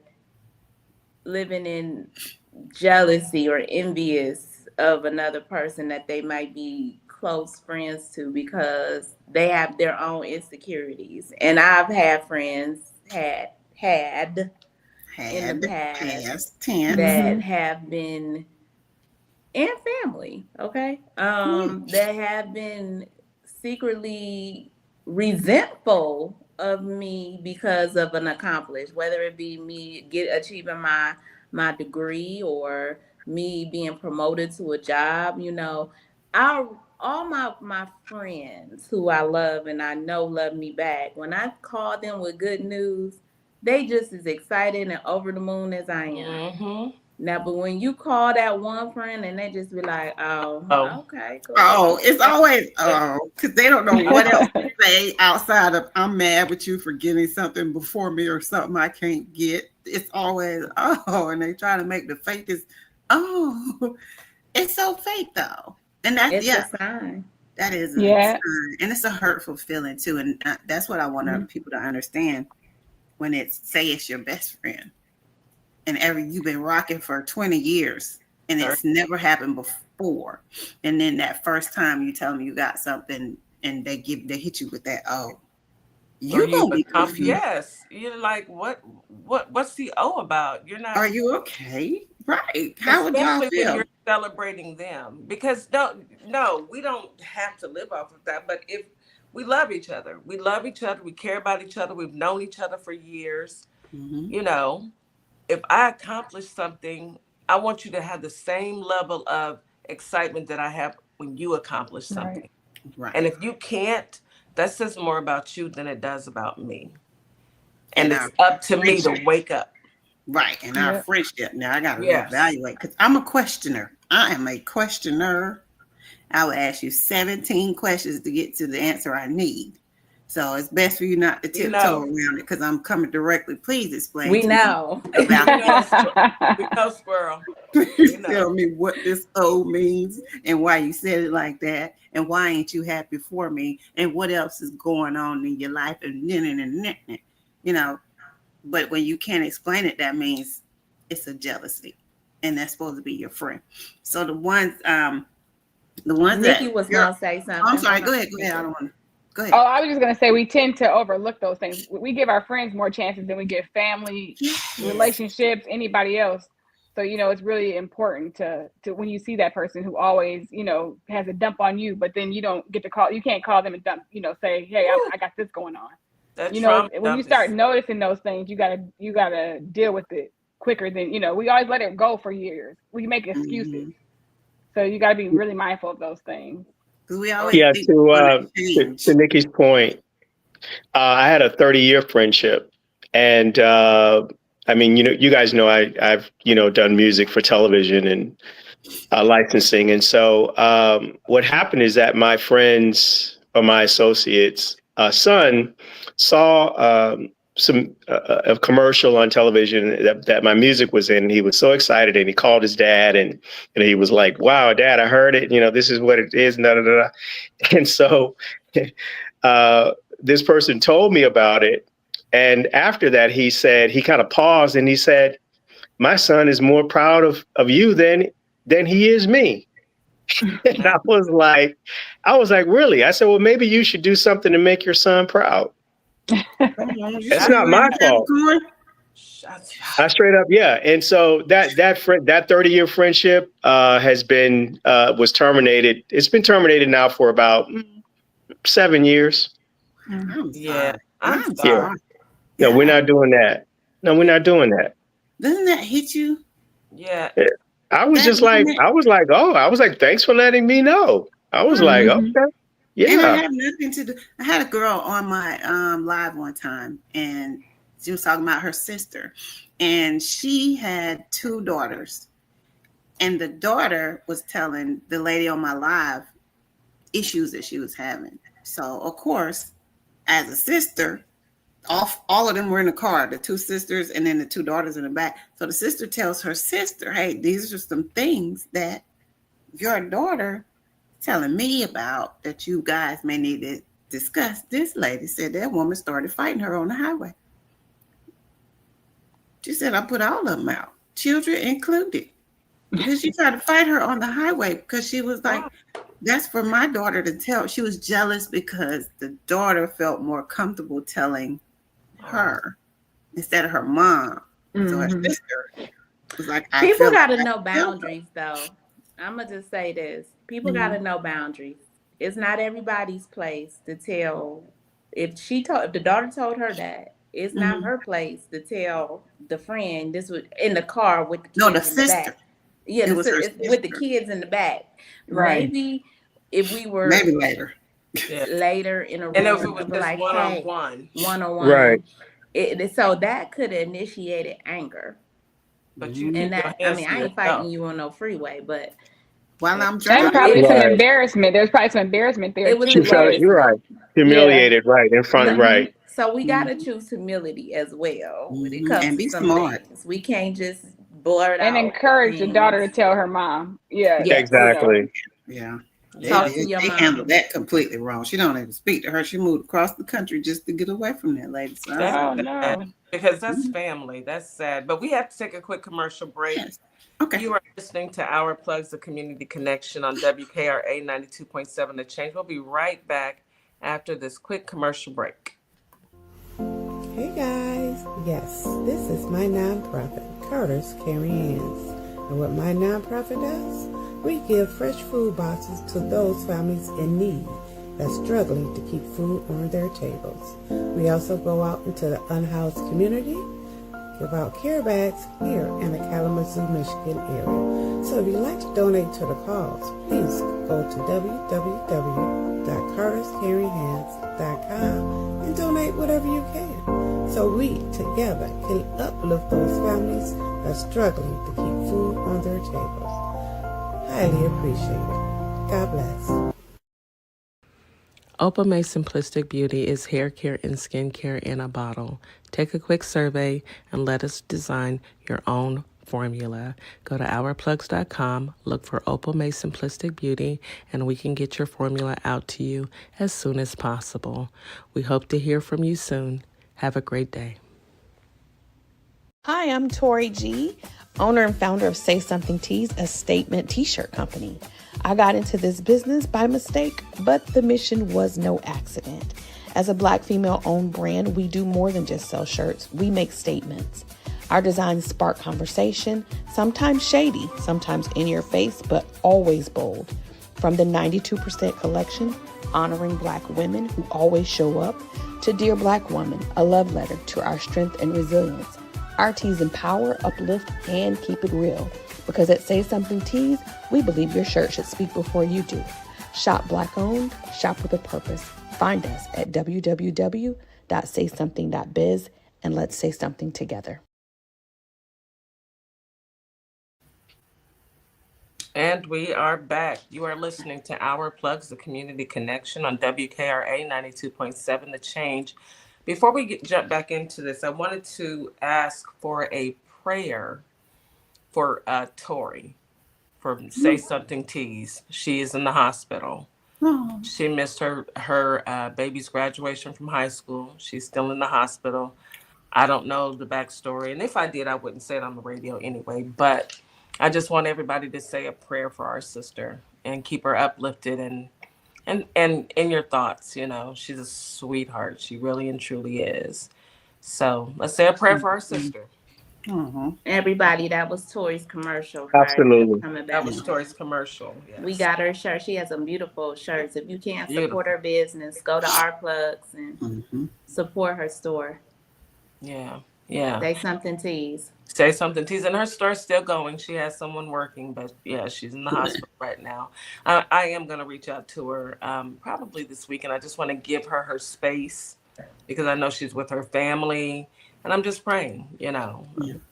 living in jealousy or envious of another person that they might be close friends to, because they have their own insecurities. And I've had friends had in the past that have been, and family, okay, that have been secretly resentful of me because of an accomplishment, whether it be me achieving my degree or me being promoted to a job. All my friends who I love and I know love me back, when I call them with good news, they just as excited and over the moon as I am. Mm-hmm. Now, but when you call that one friend and they just be like, oh. Okay, cool. Oh, it's always, because they don't know what else to say outside of, I'm mad with you for getting something before me or something I can't get. It's always, and they try to make the fakest, it's so fake though. And that's, it's a sign. That is a Yeah. sign, and it's a hurtful feeling too. And that's what I want people to understand when say it's your best friend, and you've been rocking for 20 years, and it's never happened before, and then that first time you tell them you got something, and they hit you with that, oh, you're gonna be confused. Yes, you're like, what's the O about? You're not. Are you okay? Right? How would y'all Especially feel? when you're celebrating them, because no, we don't have to live off of that. But if we love each other, we care about each other. We've known each other for years. You know, if I accomplish something, I want you to have the same level of excitement that I have when you accomplish something. Right. And if you can't, that says more about you than it does about me. And it's up to me to wake up. Right. And our friendship. Now I got to reevaluate, because I'm a questioner. I am a questioner. I will ask you 17 questions to get to the answer I need. So it's best for you not to tiptoe around it, because I'm coming directly. Please explain. We know. We know, squirrel. Please tell me what this O means and why you said it like that, and why ain't you happy for me, and what else is going on in your life, and you know. But when you can't explain it, that means it's a jealousy, and that's supposed to be your friend. So the ones Nikki was gonna say something. I'm sorry. Go ahead. I don't want to. Go ahead. Oh, I was just gonna say we tend to overlook those things. We give our friends more chances than we give family, relationships, anybody else. So it's really important to when you see that person who always has a dump on you, but then you don't get to call. You can't call them and dump. Say, hey, I got this going on. When you start noticing those things, you gotta deal with it quicker than we always let it go for years. We make excuses, so you gotta be really mindful of those things. We always to Nikki's point, I had a 30-year friendship, and I mean, you guys know I've done music for television and licensing, and so what happened is that my friends or my associates' son saw a commercial on television that my music was in. And he was so excited, and he called his dad, and he was like, "Wow, Dad, I heard it. This is what it is." And so this person told me about it, and after that, he kind of paused, and he said, "My son is more proud of you than he is me." And I was like, really? I said, well, maybe you should do something to make your son proud. It's not my fault. I straight up, yeah. And so that 30-year friendship was terminated. It's been terminated now for about 7 years. Yeah. I'm sorry. No, we're not doing that. No, we're not doing that. Doesn't that hit you? Yeah. I was like, thanks for letting me know. I was like, okay. Yeah. And I have nothing to do. I had a girl on my live one time, and she was talking about her sister, and she had 2 daughters, and the daughter was telling the lady on my live issues that she was having. So of course, as a sister, all of them were in the car, the 2 sisters and then the 2 daughters in the back. So the sister tells her sister, hey, these are some things that your daughter telling me about that you guys may need to discuss. This lady said that woman started fighting her on the highway. She said, I put all of them out, children included, because she tried to fight her on the highway because she was like, that's for my daughter to tell. She was jealous because the daughter felt more comfortable telling her instead of her mom. So her sister was like, people got to know boundaries, though. I'm gonna just say this: people got to know boundaries. It's not everybody's place to tell. If the daughter told her that, it's not her place to tell the friend. This was in the car with the kids the sister. Back. Yeah, with the kids in the back. Right. Maybe if we were later. Later in a room, and if it was just like, one-on-one, right? So that could have initiated anger. But I ain't fighting you on no freeway, but while I'm driving, probably some embarrassment. There's probably some embarrassment there. It was you're right, humiliated, right in front, right. So we gotta choose humility as well when it comes and be to some smart. things. We can't just blurt out and encourage the daughter to tell her mom. Yeah, exactly. Yeah. Talk to your They mom. handled that completely wrong. She don't even speak to her. She moved across the country just to get away from that lady. So That's Oh sad, no. because that's family. That's sad. But we have to take a quick commercial break. yes. Okay. You are listening to Our Plugs, the Community Connection on WKRA 92.7 The Change. We'll be right back after this quick commercial break. Hey guys, yes, this is my nonprofit, Carter's Caring Hands. And what my nonprofit does, we give fresh food boxes to those families in need that's struggling to keep food on their tables. We also go out into the unhoused community, give out care bags here in the Kalamazoo, Michigan area. So if you'd like to donate to the cause, please go to www.carterscaringhands.com and donate whatever you can, so we together can uplift those families that's struggling to keep food on their tables. Highly appreciated. God bless. Opame Simplistic Beauty is hair care and skincare in a bottle. Take a quick survey and let us design your own formula. Go to ourplugs.com, look for Opame Simplistic Beauty, and we can get your formula out to you as soon as possible. We hope to hear from you soon. Have a great day. Hi, I'm Tori G, owner and founder of Say Something Tees, a statement t-shirt company. I got into this business by mistake, but the mission was no accident. As a Black female-owned brand, we do more than just sell shirts. We make statements. Our designs spark conversation, sometimes shady, sometimes in your face, but always bold. From the 92% collection, honoring Black women who always show up, to Dear Black Woman, a love letter to our strength and resilience. Our tees empower, uplift, and keep it real. Because at Say Something Tees, we believe your shirt should speak before you do. Shop Black owned, shop with a purpose. Find us at www.saysomething.biz and let's say something together. And we are back. You are listening to Our Plugs, the Community Connection on WKRA 92.7 The Change. Before we jump back into this, I wanted to ask for a prayer for Tori, for Say Something Tees. She is in the hospital. Oh. She missed her baby's graduation from high school. She's still in the hospital. I don't know the backstory, and if I did, I wouldn't say it on the radio anyway. But I just want everybody to say a prayer for our sister and keep her uplifted and in your thoughts. You know, she's a sweetheart. She really and truly is. So let's say a prayer for our sister. Everybody, that was Tori's commercial. Absolutely. Coming back. That was Tori's commercial. Yes. We got her shirt. She has some beautiful shirts. If you can't support her business, go to Our Plugs and support her store. Yeah. Yeah. Say Something Tees. Say Something Tees. And her store's still going. She has someone working, but yeah, she's in the hospital right now. I am going to reach out to her probably this weekend. I just want to give her space because I know she's with her family. And I'm just praying,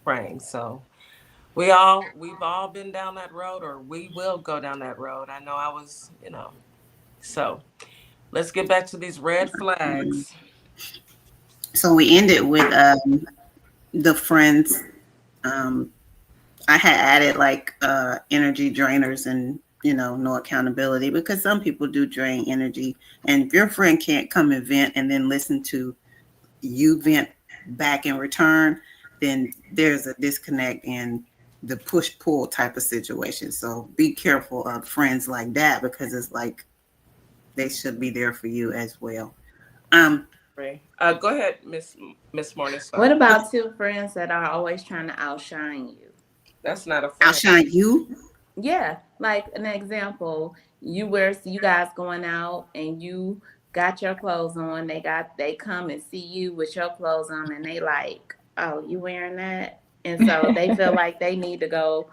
praying. So we've all been down that road, or we will go down that road. I know I was, So let's get back to these red flags. So we ended with the friends. I had added like energy drainers and no accountability, because some people do drain energy, and if your friend can't come and vent and then listen to you vent back in return, then there's a disconnect in the push-pull type of situation. So be careful of friends like that, because it's like they should be there for you as well. Go ahead, Miss Morningstar. What about two friends that are always trying to outshine you? That's not a friend. Outshine you? Yeah, like an example, you guys going out and you got your clothes on, they come and see you with your clothes on, and they like, oh, you wearing that? And so they feel like they need to go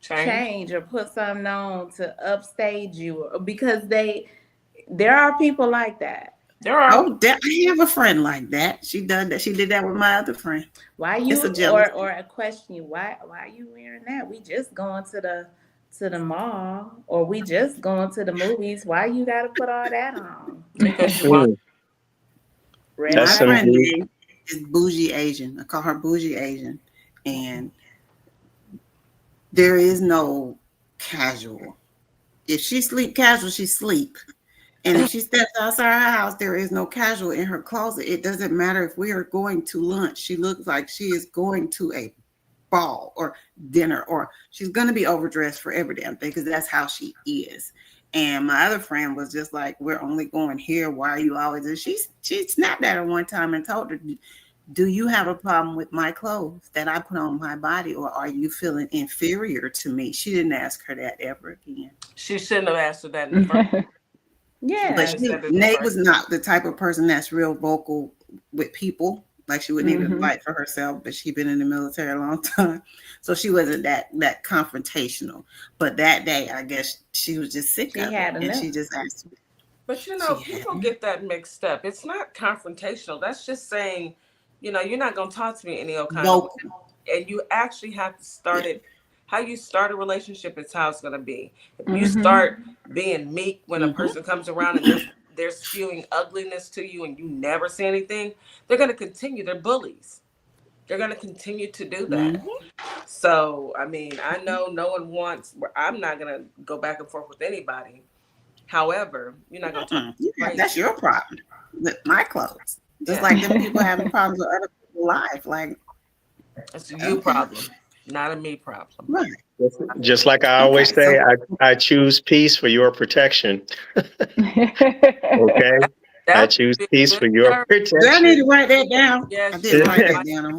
change or put something on to upstage you, because there are people like that. There are. Oh, I have a friend like that. She did that. She did that with my other friend. Why you or a question? Why are you wearing that? We just going to the mall, or we just going to the movies. Why you got to put all that on? Because you want. My friend is bougie Asian. I call her bougie Asian, and there is no casual. If she sleep casual, she sleep. And if she steps outside her house, there is no casual in her closet. It doesn't matter if we are going to lunch. She looks like she is going to a ball or dinner, or she's going to be overdressed for every damn thing because that's how she is. And my other friend was just like, we're only going here. Why are you always? And she snapped at her one time and told her, do you have a problem with my clothes that I put on my body, or are you feeling inferior to me? She didn't ask her that ever again. She shouldn't have asked her that in the first. Yeah. But Nate was not the type of person that's real vocal with people. Like she wouldn't even fight for herself, but she'd been in the military a long time. So she wasn't that confrontational. But that day, I guess she was just sick of it. And she just asked me. But people get that mixed up. It's not confrontational. That's just saying, you're not going to talk to me any old kind of way. And you actually have to start it. How you start a relationship is how it's going to be. If you start being meek when a person comes around and they're spewing ugliness to you and you never say anything, they're going to continue. They're bullies. They're going to continue to do that. So, I mean, I know no one wants, I'm not going to go back and forth with anybody. However, you're not going to talk. That's your problem with my clothes. Just like them people having problems with other people's life. Like, it's a you problem, not a me problem. Right. Just like I always say, I choose peace for your protection. Okay? I choose peace for your protection. I need to write that down. Yes, I did write that down. I'm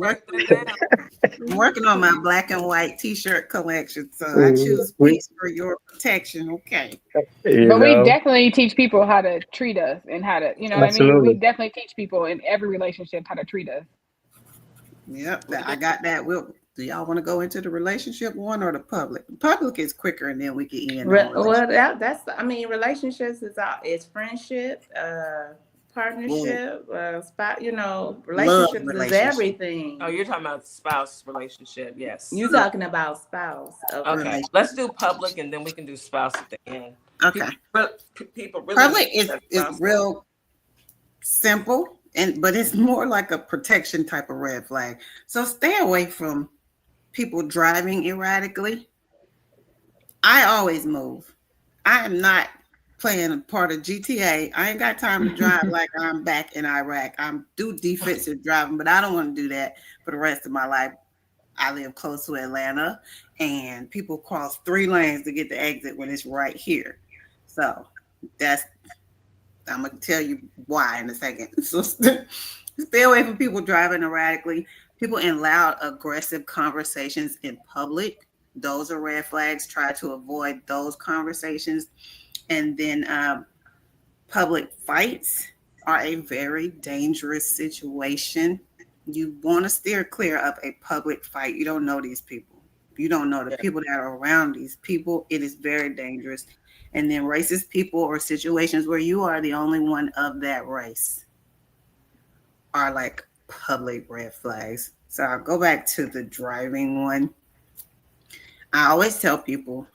working on my black and white T-shirt collection. So I choose peace for your protection. Okay. But we definitely teach people how to treat us and how to, what I mean? We definitely teach people in every relationship how to treat us. Yep, I got that. Do y'all want to go into the relationship one or the public? The public is quicker, and then we can end. That's. I mean, relationships is friendship, partnership, relationships is everything. Oh, you're talking about spouse relationship? Yes. You're talking about spouse. Okay, let's do public, and then we can do spouse at the end. Okay. People really public is real simple. But it's more like a protection type of red flag. So stay away from people driving erratically. I always move. I am not playing a part of GTA. I ain't got time to drive like I'm back in Iraq. I'm do defensive driving, but I don't want to do that for the rest of my life. I live close to Atlanta, and people cross 3 lanes to get the exit when it's right here. So I'm going to tell you why in a second. So stay away from people driving erratically, people in loud, aggressive conversations in public. Those are red flags. Try to avoid those conversations. And then public fights are a very dangerous situation. You want to steer clear of a public fight. You don't know these people. You don't know the people that are around these people. It is very dangerous. And then racist people or situations where you are the only one of that race are like public red flags. So I'll go back to the driving one. I always tell people,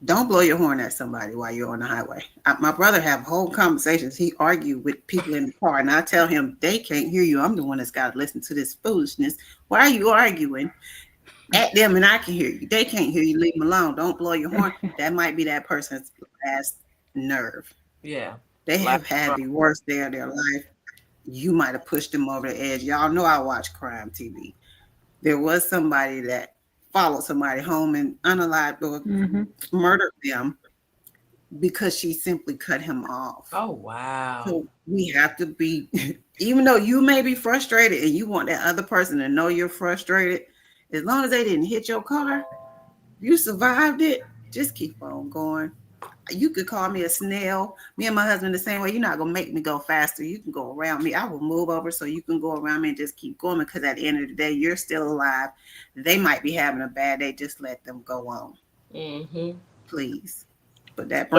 don't blow your horn at somebody while you're on the highway. My brother have whole conversations. He argued with people in the car, and I tell him, they can't hear you. I'm the one that's got to listen to this foolishness. Why are you arguing at them and I can hear you? They can't hear you. Leave them alone. Don't blow your horn. That might be that person's last nerve. Yeah. They have had the worst day of their life. You might have pushed them over the edge. Y'all know I watch crime TV. There was somebody that followed somebody home and unalived or murdered them because she simply cut him off. Oh, wow. So we have to be, even though you may be frustrated and you want that other person to know you're frustrated, as long as they didn't hit your car, you survived it, just keep on going. You could call me a snail. Me and my husband the same way. You're not going to make me go faster. You can go around me. I will move over so you can go around me and just keep going, because at the end of the day, you're still alive. They might be having a bad day. Just let them go on. Please. But that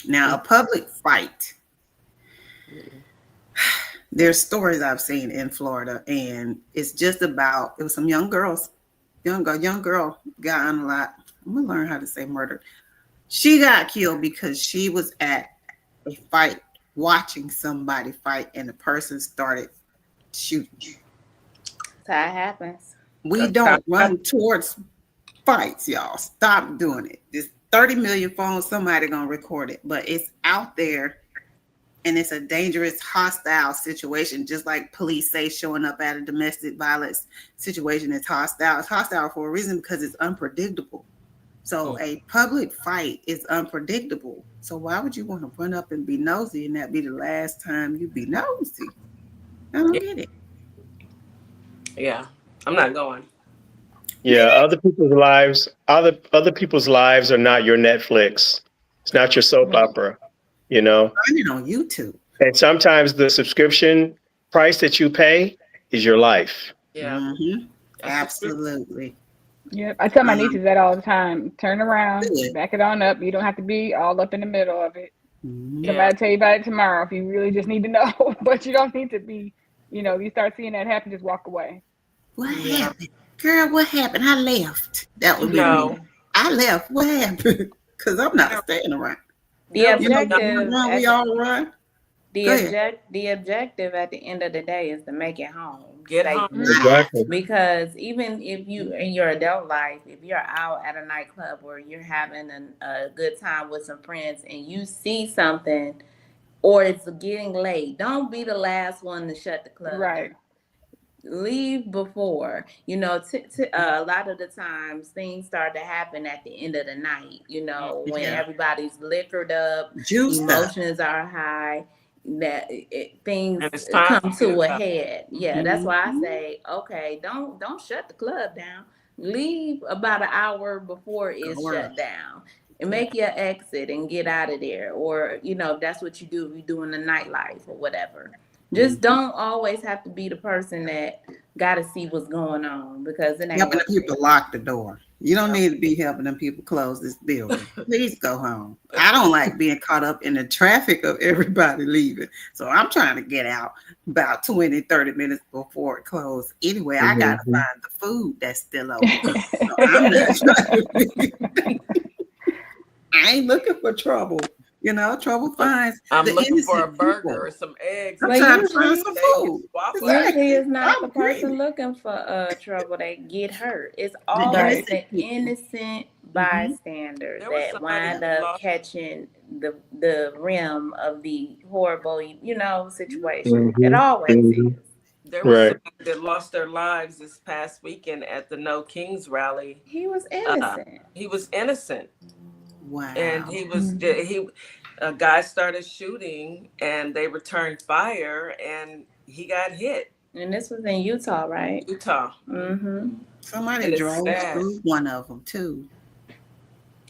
Now, a public fight. There's stories I've seen in Florida, and it's just about, it was some young girls. Young girl got on a lot. I'm going to learn how to say murdered. She got killed because she was at a fight, watching somebody fight, and the person started shooting. That's how it happens. We don't run towards fights, y'all. Stop doing it. There's 30 million phones, somebody gonna record it, but it's out there and it's a dangerous, hostile situation, just like police say showing up at a domestic violence situation is hostile. It's hostile for a reason because it's unpredictable. So a public fight is unpredictable. So why would you want to run up and be nosy and that be the last time you be nosy? I don't get it. Yeah, I'm not going. Yeah, other people's lives are not your Netflix. It's not your soap opera, you know. Find it on YouTube. And sometimes the subscription price that you pay is your life. Yeah, Mm-hmm. Absolutely. Yeah, I tell my nieces that all the time. Turn around, back it on up. You don't have to be all up in the middle of it. Somebody tell you about it tomorrow if you really just need to know. But you don't need to be, you start seeing that happen, just walk away. What happened? Girl, what happened? I left. That would be me. I left. What happened? Because I'm not staying around. The objective, we all run. The objective at the end of the day is to make it home. Get home. Exactly. Because even if you, in your adult life, if you're out at a nightclub or you're having a good time with some friends and you see something or it's getting late, don't be the last one to shut the club down. Leave before, a lot of the times things start to happen at the end of the night, when everybody's liquored up, emotions are high, that things come to a head. Yeah, that's why I say, okay, don't shut the club down. Leave about an hour before it's shut down and make your exit and get out of there. Or, if that's what you do, if you're doing the nightlife or whatever. Just don't always have to be the person that got to see what's going on, because it ain't helping the people lock the door. You don't need to be helping them people close this building. Please go home. I don't like being caught up in the traffic of everybody leaving. So I'm trying to get out about 20, 30 minutes before it closes. Anyway, I got to find the food that's still open. So I'm not trying I ain't looking for trouble. Trouble finds. I'm looking for a burger or some eggs. I'm trying to find some food. Usually it's not the person looking for trouble that get hurt. It's always the innocent bystander that wind up catching the rim of the horrible, situation. It always is. There was somebody that lost their lives this past weekend at the No Kings rally. He was innocent. Wow. And a guy started shooting and they returned fire and he got hit. And this was in Utah, right? Utah. Mm-hmm. Somebody drove through one of them too.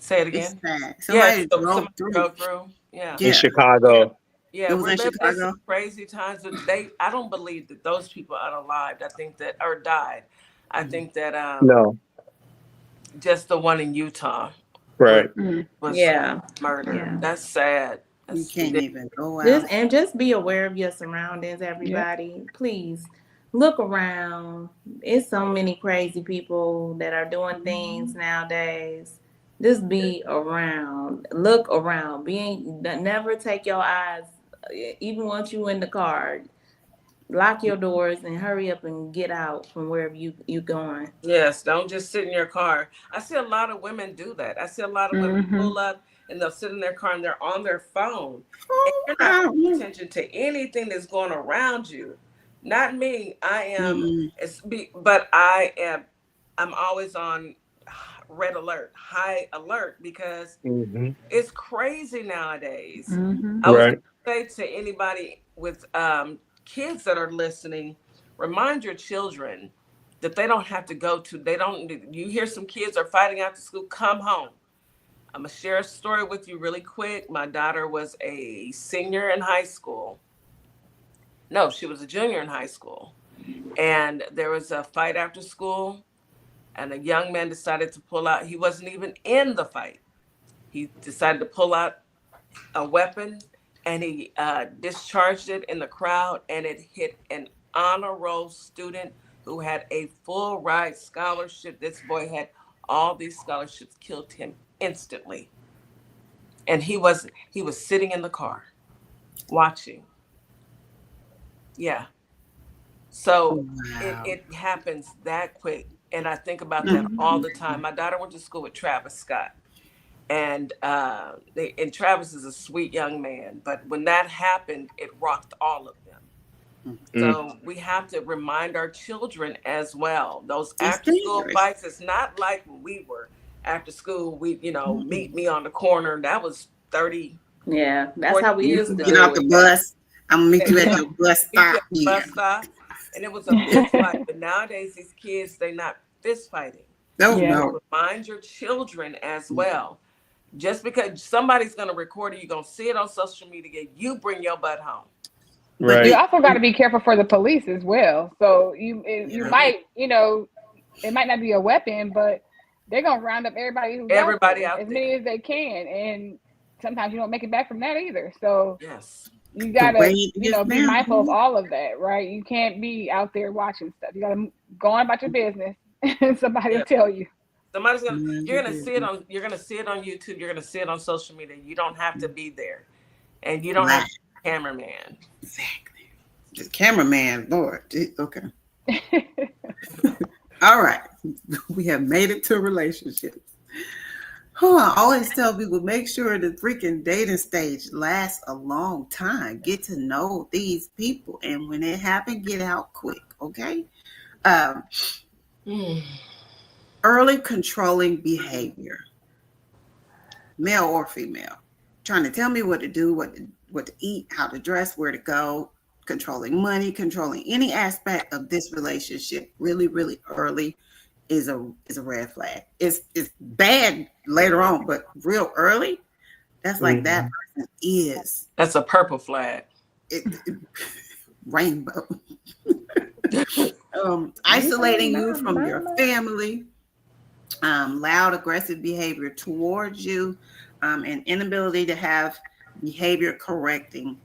Say it again. Somebody drove through. Yeah. In Chicago. Yeah, we're living in some crazy times. I don't believe that those people are alive. I think that, or died. I think that no. Just the one in Utah. Right. Was murder. Yeah. That's sad. You can't even go out. Just be aware of your surroundings, everybody. Yeah. Please look around. It's so many crazy people that are doing things nowadays. Just be around. Look around. Never take your eyes, even once you in the car. Lock your doors and hurry up and get out from wherever you going. Yes, don't just sit in your car. I see a lot of women do that. I see a lot of women pull up and they'll sit in their car and they're on their phone. And you're not paying attention to anything that's going around you. Not me. I am, but I'm always on red alert, high alert, because it's crazy nowadays. I was going to say to anybody with kids that are listening, remind your children that they don't have to you hear some kids are fighting after school, come home. I'm going to share a story with you really quick. My daughter was a senior in high school. No, she was a junior in high school. And there was a fight after school, and a young man decided to pull out. He wasn't even in the fight. He decided to pull out a weapon, and he discharged it in the crowd, and it hit an honor roll student who had a full ride scholarship. This boy had all these scholarships, killed him instantly. And he was sitting in the car watching. Yeah. So it happens that quick. And I think about that all the time. My daughter went to school with Travis Scott. And Travis is a sweet young man. But when that happened, it rocked all of them. So we have to remind our children as well. Those after school fights, it's not like when we were after school, meet me on the corner. That was 30. Yeah, that's how we used to get off the bus. I'm gonna meet you at your bus stop. And it was a fist fight. But nowadays, these kids, they're not fist fighting. No. Remind your children as well. Just because somebody's going to record it, you're going to see it on social media, you bring your butt home. Right. You also got to be careful for the police as well. So you might, it might not be a weapon, but they're going to round up everybody out there, as many as they can. And sometimes you don't make it back from that either. So you got to, be mindful of all of that, right? You can't be out there watching stuff. You got to go on about your business and somebody will tell you. Somebody's you're gonna see it on YouTube, you're gonna see it on social media. You don't have to be there. And you don't have to be a cameraman. Exactly. Just cameraman, Lord. Okay. All right. We have made it to relationships. I always tell people, make sure the freaking dating stage lasts a long time. Get to know these people. And when it happens, get out quick. Okay. Early controlling behavior, male or female, trying to tell me what to do, what to eat, how to dress, where to go, controlling money, controlling any aspect of this relationship really, really early is a red flag. It's bad later on, but real early, that's like that person is. That's a purple flag. Rainbow. Isolating you from your family. Loud, aggressive behavior towards you, and inability to have behavior correcting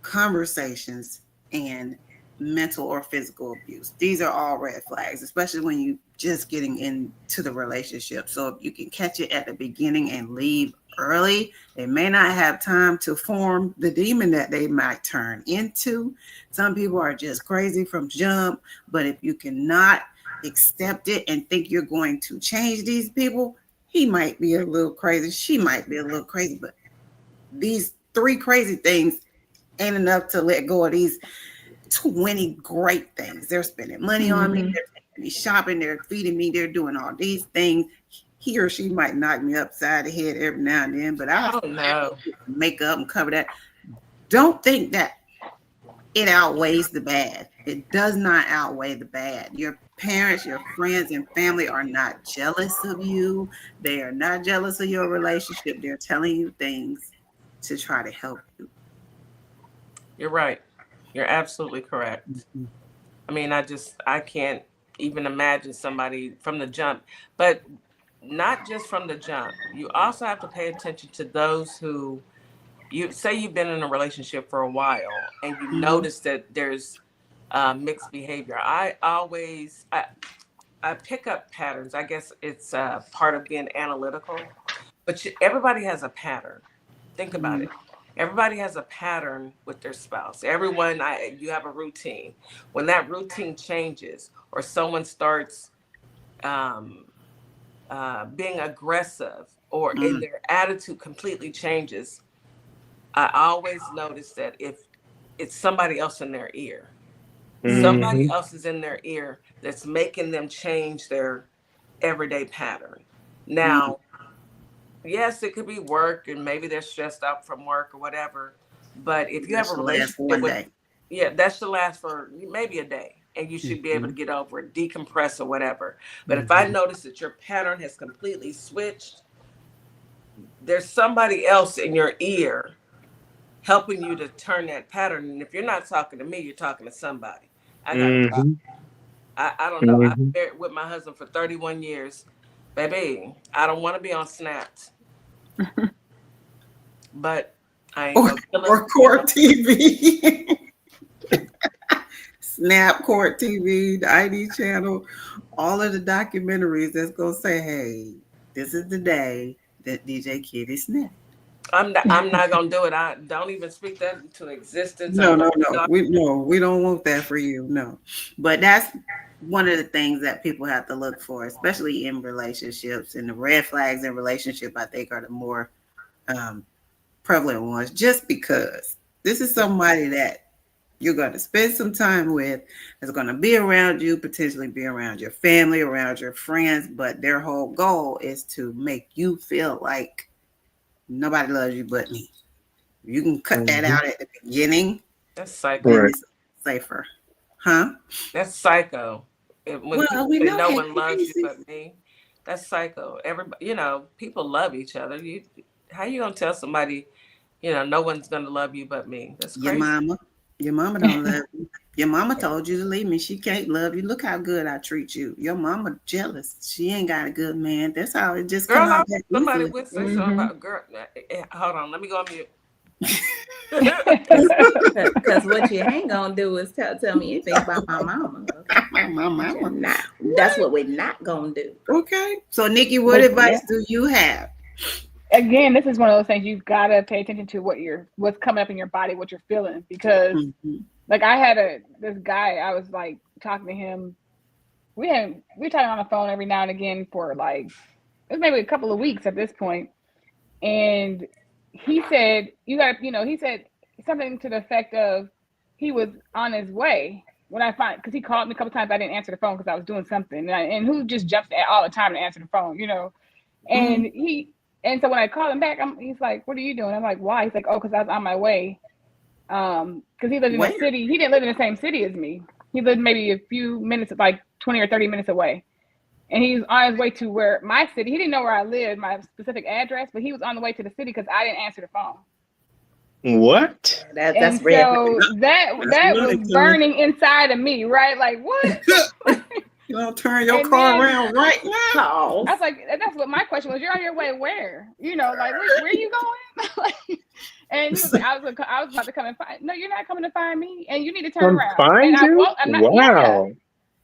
conversations, and mental or physical abuse. These are all red flags, especially when you just getting into the relationship. So if you can catch it at the beginning and leave early, they may not have time to form the demon that they might turn into. Some people are just crazy from jump, but if you cannot accept it and think you're going to change these people, he might be a little crazy, she might be a little crazy, but these 3 crazy things ain't enough to let go of these 20 great things. They're spending money on me, they're taking me shopping, they're feeding me, they're doing all these things. He or she might knock me upside the head every now and then, but I'll make up and cover that. Don't think that it outweighs the bad. It does not outweigh the bad. Your parents, your friends, and family are not jealous of you. They are not jealous of your relationship. They're telling you things to try to help you. You're right. You're absolutely correct. I mean, I can't even imagine somebody from the jump, but not just from the jump. You also have to pay attention to those who, you say you've been in a relationship for a while and you notice that there's mixed behavior. I pick up patterns. I guess it's part of being analytical, but everybody has a pattern. Think about it. Everybody has a pattern with their spouse. You have a routine. When that routine changes or someone starts being aggressive or in their attitude completely changes, I always notice that if it's somebody else in their ear, somebody else is in their ear that's making them change their everyday pattern. Now, yes, it could be work and maybe they're stressed out from work or whatever. But if you have a relationship that should last for maybe a day and you should be able to get over it, decompress or whatever. But if I notice that your pattern has completely switched, there's somebody else in your ear helping you to turn that pattern. And if you're not talking to me, you're talking to somebody. I don't know. I've been married with my husband for 31 years. Baby, I don't want to be on Snaps. But I ain't or Court TV. Snap, Court TV, the ID channel, all of the documentaries that's going to say, hey, this is the day that DJ Kitty snapped. I'm not gonna do it. I don't even speak that into existence. No. We don't want that for you. No, but that's one of the things that people have to look for, especially in relationships, and the red flags in relationship, I think, are the more prevalent ones, just because this is somebody that you're going to spend some time with, is going to be around you, potentially be around your family, around your friends, but their whole goal is to make you feel like nobody loves you but me. You can cut that out at the beginning. That's psycho. Right. It's safer. Huh? That's psycho. When people We say know no they're one loves you crazy. but me, that's psycho. Everybody, people love each other. How you gonna tell somebody, no one's gonna love you but me? That's Your crazy. mama don't love you. Your mama told you to leave me. She can't love you. Look how good I treat you. Your mama jealous. She ain't got a good man. That's how it just come Girl, out that somebody easily. would say something about girl. Hold on, let me go on mute. Because what you ain't gonna do is tell me anything about my mama. Okay? My mama. Not, that's what we're not gonna do. Okay. So Nikki, what advice do you have? Again, this is one of those things you've got to pay attention to what's coming up in your body, what you're feeling, because like I had this guy, I was like talking to him. We talking on the phone every now and again for like it was maybe a couple of weeks at this point, and he said he said something to the effect of he was on his way when I find because he called me a couple times. I didn't answer the phone because I was doing something, and who just jumps all the time to answer the phone, and And so when I called him back, he's like, "What are you doing?" I'm like, "Why?" He's like, "Oh, because I was on my way." Because he lived in a city. He didn't live in the same city as me. He lived maybe a few minutes, like 20 or 30 minutes away. And he was on his way to where my city. He didn't know where I lived, my specific address, but he was on the way to the city because I didn't answer the phone. What? That's red. So that was burning inside of me, right? Like, what? You don't turn your car around right now. I was like, that's what my question was. You're on your way where? Like, where are you going? And he was like, I was about to come and find. No, you're not coming to find me, and you need to turn around. Find and you? I'm not, wow.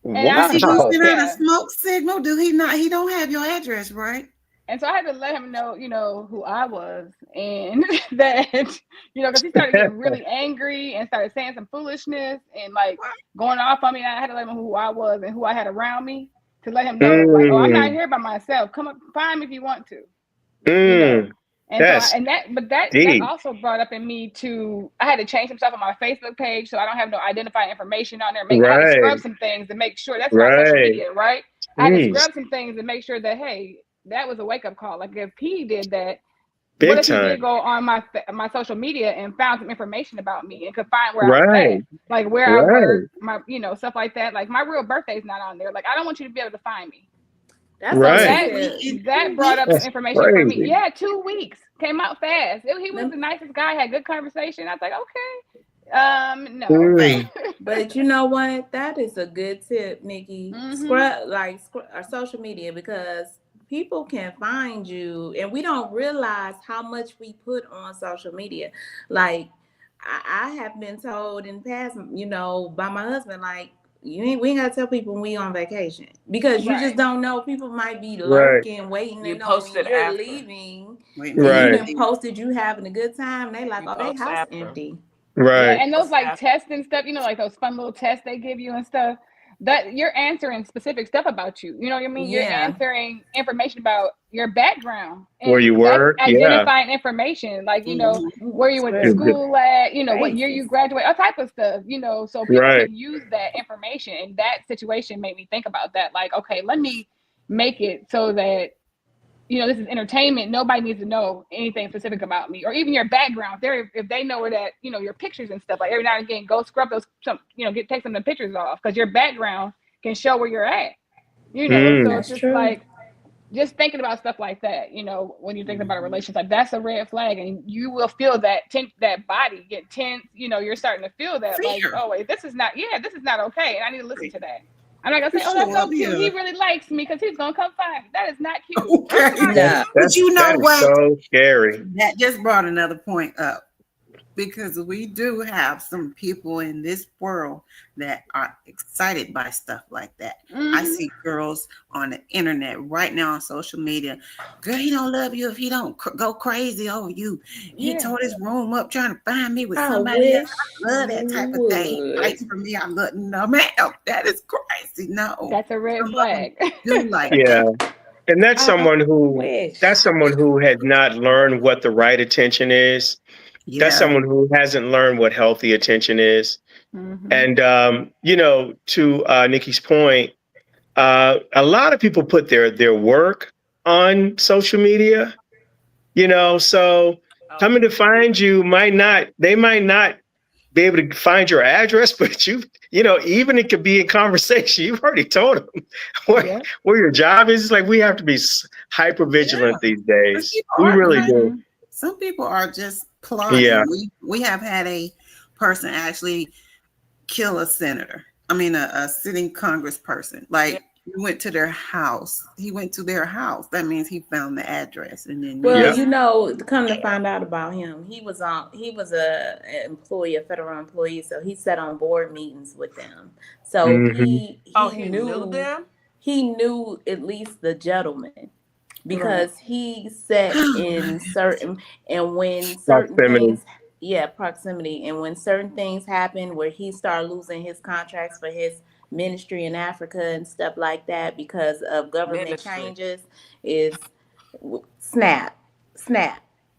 Wow. He was sending out a smoke signal. Do he not? He don't have your address, right? And so I had to let him know, who I was, and that, because he started getting really angry and started saying some foolishness and like going off on me. And I had to let him know who I was and who I had around me to let him know, like, oh, I'm not here by myself. Come up, find me if you want to. And that also brought up in me I had to change some stuff on my Facebook page so I don't have no identifying information on there. I had to scrub some things to make sure that's my social media, right? I had to scrub some things to make sure that, hey, that was a wake-up call. Like if he did that, what if he did go on my social media and found some information about me and could find where I was at, like where I work, my stuff like that. Like my real birthday's not on there. Like I don't want you to be able to find me. That's that brought up some information for me. Yeah, 2 weeks came out fast. He was the nicest guy. Had good conversation. I was like, okay, no. But you know what? That is a good tip, Nikki. Scrub our social media, because people can find you, and we don't realize how much we put on social media. Like I have been told in the past, by my husband, like we ain't gotta tell people when we on vacation, because you just don't know. People might be lurking, waiting to know when you're leaving. You done posted you having a good time. They like, oh, they house empty. Right. Yeah, and those like tests and stuff, like those fun little tests they give you and stuff, that you're answering specific stuff about you. You know what I mean? Yeah. You're answering information about your background. And where you work. Identifying information, like, where you went to school at, what year you graduated, all type of stuff, so people can use that information. And that situation made me think about that. Like, okay, let me make it so that, this is entertainment. Nobody needs to know anything specific about me, or even your background. If they know where that, your pictures and stuff, like every now and again, go scrub those, take some of the pictures off, because your background can show where you're at, so it's just like, just thinking about stuff like that, when you're thinking about a relationship, like that's a red flag, and you will feel that that body get tense, you're starting to feel that like, oh wait, this is not okay, and I need to listen to that. I'm not gonna say, oh, that's so cute. He really likes me because he's gonna come find me. That is not cute. Okay. But you know what? So scary. That just brought another point up. because we do have some people in this world that are excited by stuff like that. I see girls on the internet right now on social media. Girl, he don't love you if he don't go crazy over you. He tore his room up trying to find me with somebody else. I love that type of thing. He fights for me. I'm like, no, man, that is crazy. No, That's a red flag. do like Yeah. that. And that's someone who Wish. had not learned what the right attention is. That's Yeah. someone who hasn't learned what healthy attention is. And to Nikki's point, a lot of people put their work on social media. So coming to find you might not be able to find your address, but even it could be in conversation. You've already told them where your job is. It's like we have to be hyper vigilant these days. We really do. Some people are just plotting. Yeah. We have had a person actually kill a senator. I mean, a sitting congressperson. Like, he went to their house. He went to their house. That means he found the address, and then come to find out about him, he was a federal employee, so he sat on board meetings with them. So he knew them. He knew at least the gentleman because he sat in certain proximity, and when certain things happened where he started losing his contracts for his ministry in Africa and stuff like that because of government changes, is snap,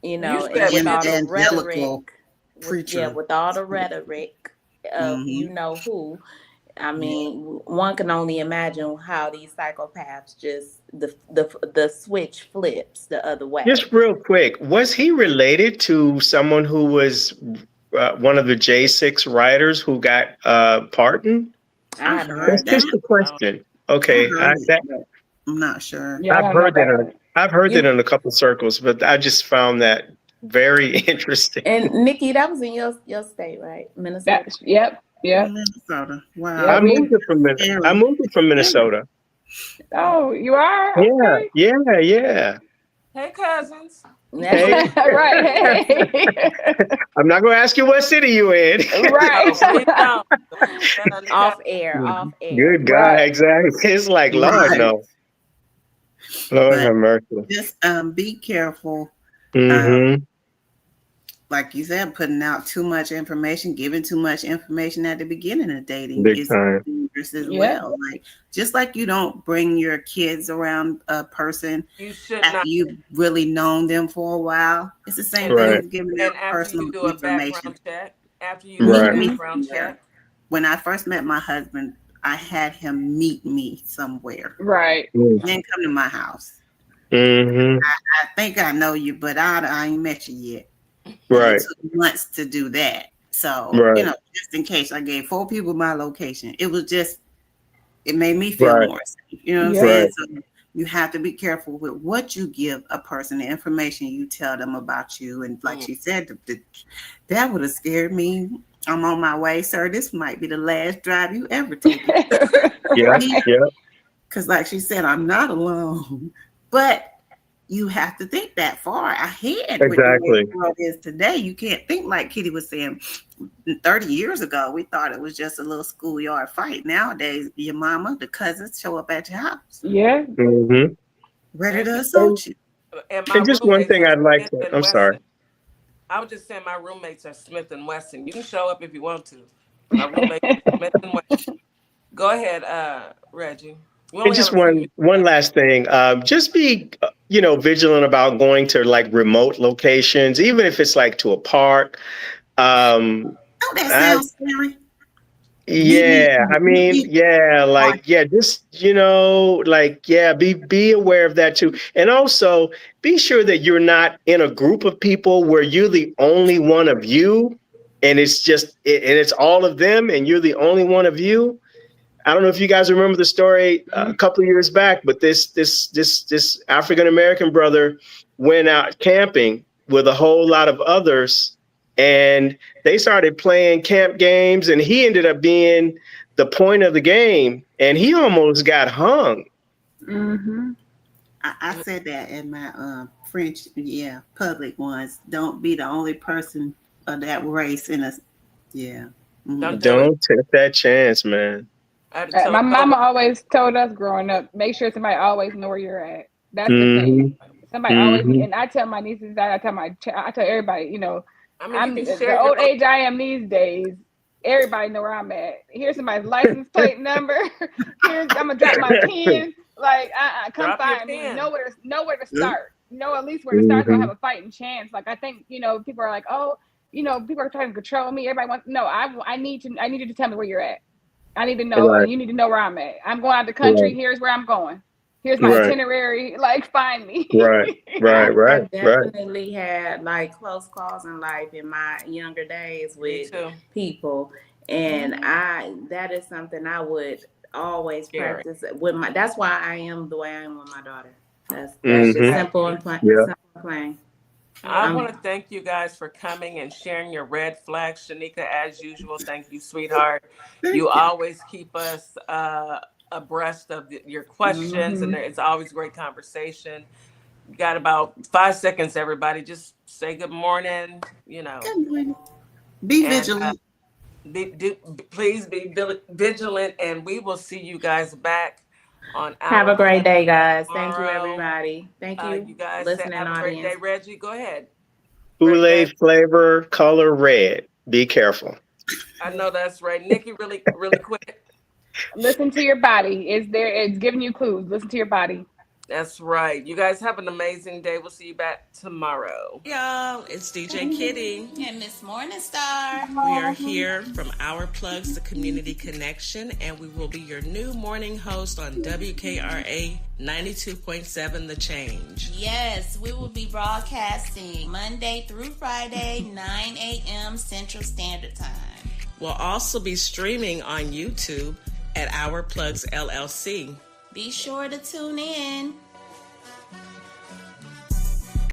and with all the rhetoric, with all the rhetoric of who. I mean, one can only imagine how these psychopaths just the switch flips the other way. Just real quick, was he related to someone who was one of the J6 writers who got pardoned? I haven't heard That's just a question. Okay, I'm not sure. Yeah, I've heard that. I've heard that in a couple circles, but I just found that very interesting. And Nikki, that was in your state, right? Minnesota. Yep. Minnesota. Wow. I moved it from Minnesota. Oh, you are? Okay. Yeah. Hey, cousins. Hey. Right. Hey. I'm not going to ask you what city you in. Right. Off air. Good God, exactly. It's like, Lord, no. Lord have mercy. Just be careful. Like you said, putting out too much information, giving too much information at the beginning of dating is dangerous as well. Like, just like you don't bring your kids around a person after you've really known them for a while. It's the same thing as giving them personal information. After you do a background check. When I first met my husband, I had him meet me somewhere. Right. Then come to my house. I think I know you, but I ain't met you yet. Right. It took months to do that. So, just in case, I gave 4 people my location. It made me feel more safe. You know what I'm saying? So you have to be careful with what you give a person, the information you tell them about you. And like she said, that would have scared me. I'm on my way, sir. This might be the last drive you ever take. Yeah. Because like she said, I'm not alone. But you have to think that far ahead. Exactly. With the way the world is today, you can't think like Kitty was saying. 30 years ago, we thought it was just a little schoolyard fight. Nowadays, your mama, the cousins show up at your house. Yeah. Ready to assault you. And just one thing I'd like to. I'm sorry. I was just saying my roommates are Smith and Wesson. You can show up if you want to. My roommates are Smith and Wesson. Go ahead, Reggie. And just one last thing. Just be, vigilant about going to like remote locations, even if it's like to a park. That sounds scary. Yeah, I mean, be aware of that too. And also be sure that you're not in a group of people where you're the only one of you and it's all of them and you're the only one of you. I don't know if you guys remember the story a couple of years back, but this African-American brother went out camping with a whole lot of others and they started playing camp games and he ended up being the point of the game and he almost got hung. I said that in my French, public ones. Don't be the only person that race in a, yeah. Don't do it. Don't take that chance, man. I had to tell My her, mama always told us growing up, make sure somebody always know where you're at. That's the Mm-hmm. thing. Somebody always, Mm-hmm. and I tell my nieces that, I tell everybody, you know, I mean, you I'm can the share your old age I am these days. Everybody know where I'm at. Here's somebody's license plate number. I'm gonna drop my pen. Like, come drop your find me. pen. Know where to start. Know at least where to start, so I Mm-hmm. have a fighting chance. Like, I think, you know, people are like, oh, you know, people are trying to control me. Everybody wants. No, I need you to tell me where you're at. I need to know, Right. and you need to know where I'm at. I'm going out the country. Right. Here's where I'm going. Here's my Right. itinerary. Like, find me. Right. Right. Right. I've Right. definitely had like close calls in life in my younger days Me with too. people, and that is something I would always Scary. practice with my. That's why I am the way I am with my daughter. That's Mm-hmm. just simple and plain. Yeah. Simple and plain. I want to thank you guys for coming and sharing your red flags. Shanika, as usual, thank you, sweetheart. You always keep us abreast of your questions, and it's always great conversation. You got about 5 seconds, everybody. Just say good morning, you know. Good morning. Be vigilant. Please be vigilant, and we will see you guys back on our Have a great day, guys. tomorrow. Thank you, everybody. Thank you, You guys listening have a great audience. day. Reggie, go ahead. Kool-Aid flavor, color red. Be careful. I know that's right. Nikki, really quick. Listen to your body. It's giving you clues. Listen to your body. That's right. You guys have an amazing day. We'll see you back tomorrow. Y'all, it's DJ Kitty and Miss Morningstar. We are here from Our Plugs, the Community Connection, and we will be your new morning host on WKRA 92.7 The Change. Yes, we will be broadcasting Monday through Friday, 9 a.m. Central Standard Time. We'll also be streaming on YouTube at Our Plugs LLC. Be sure to tune in.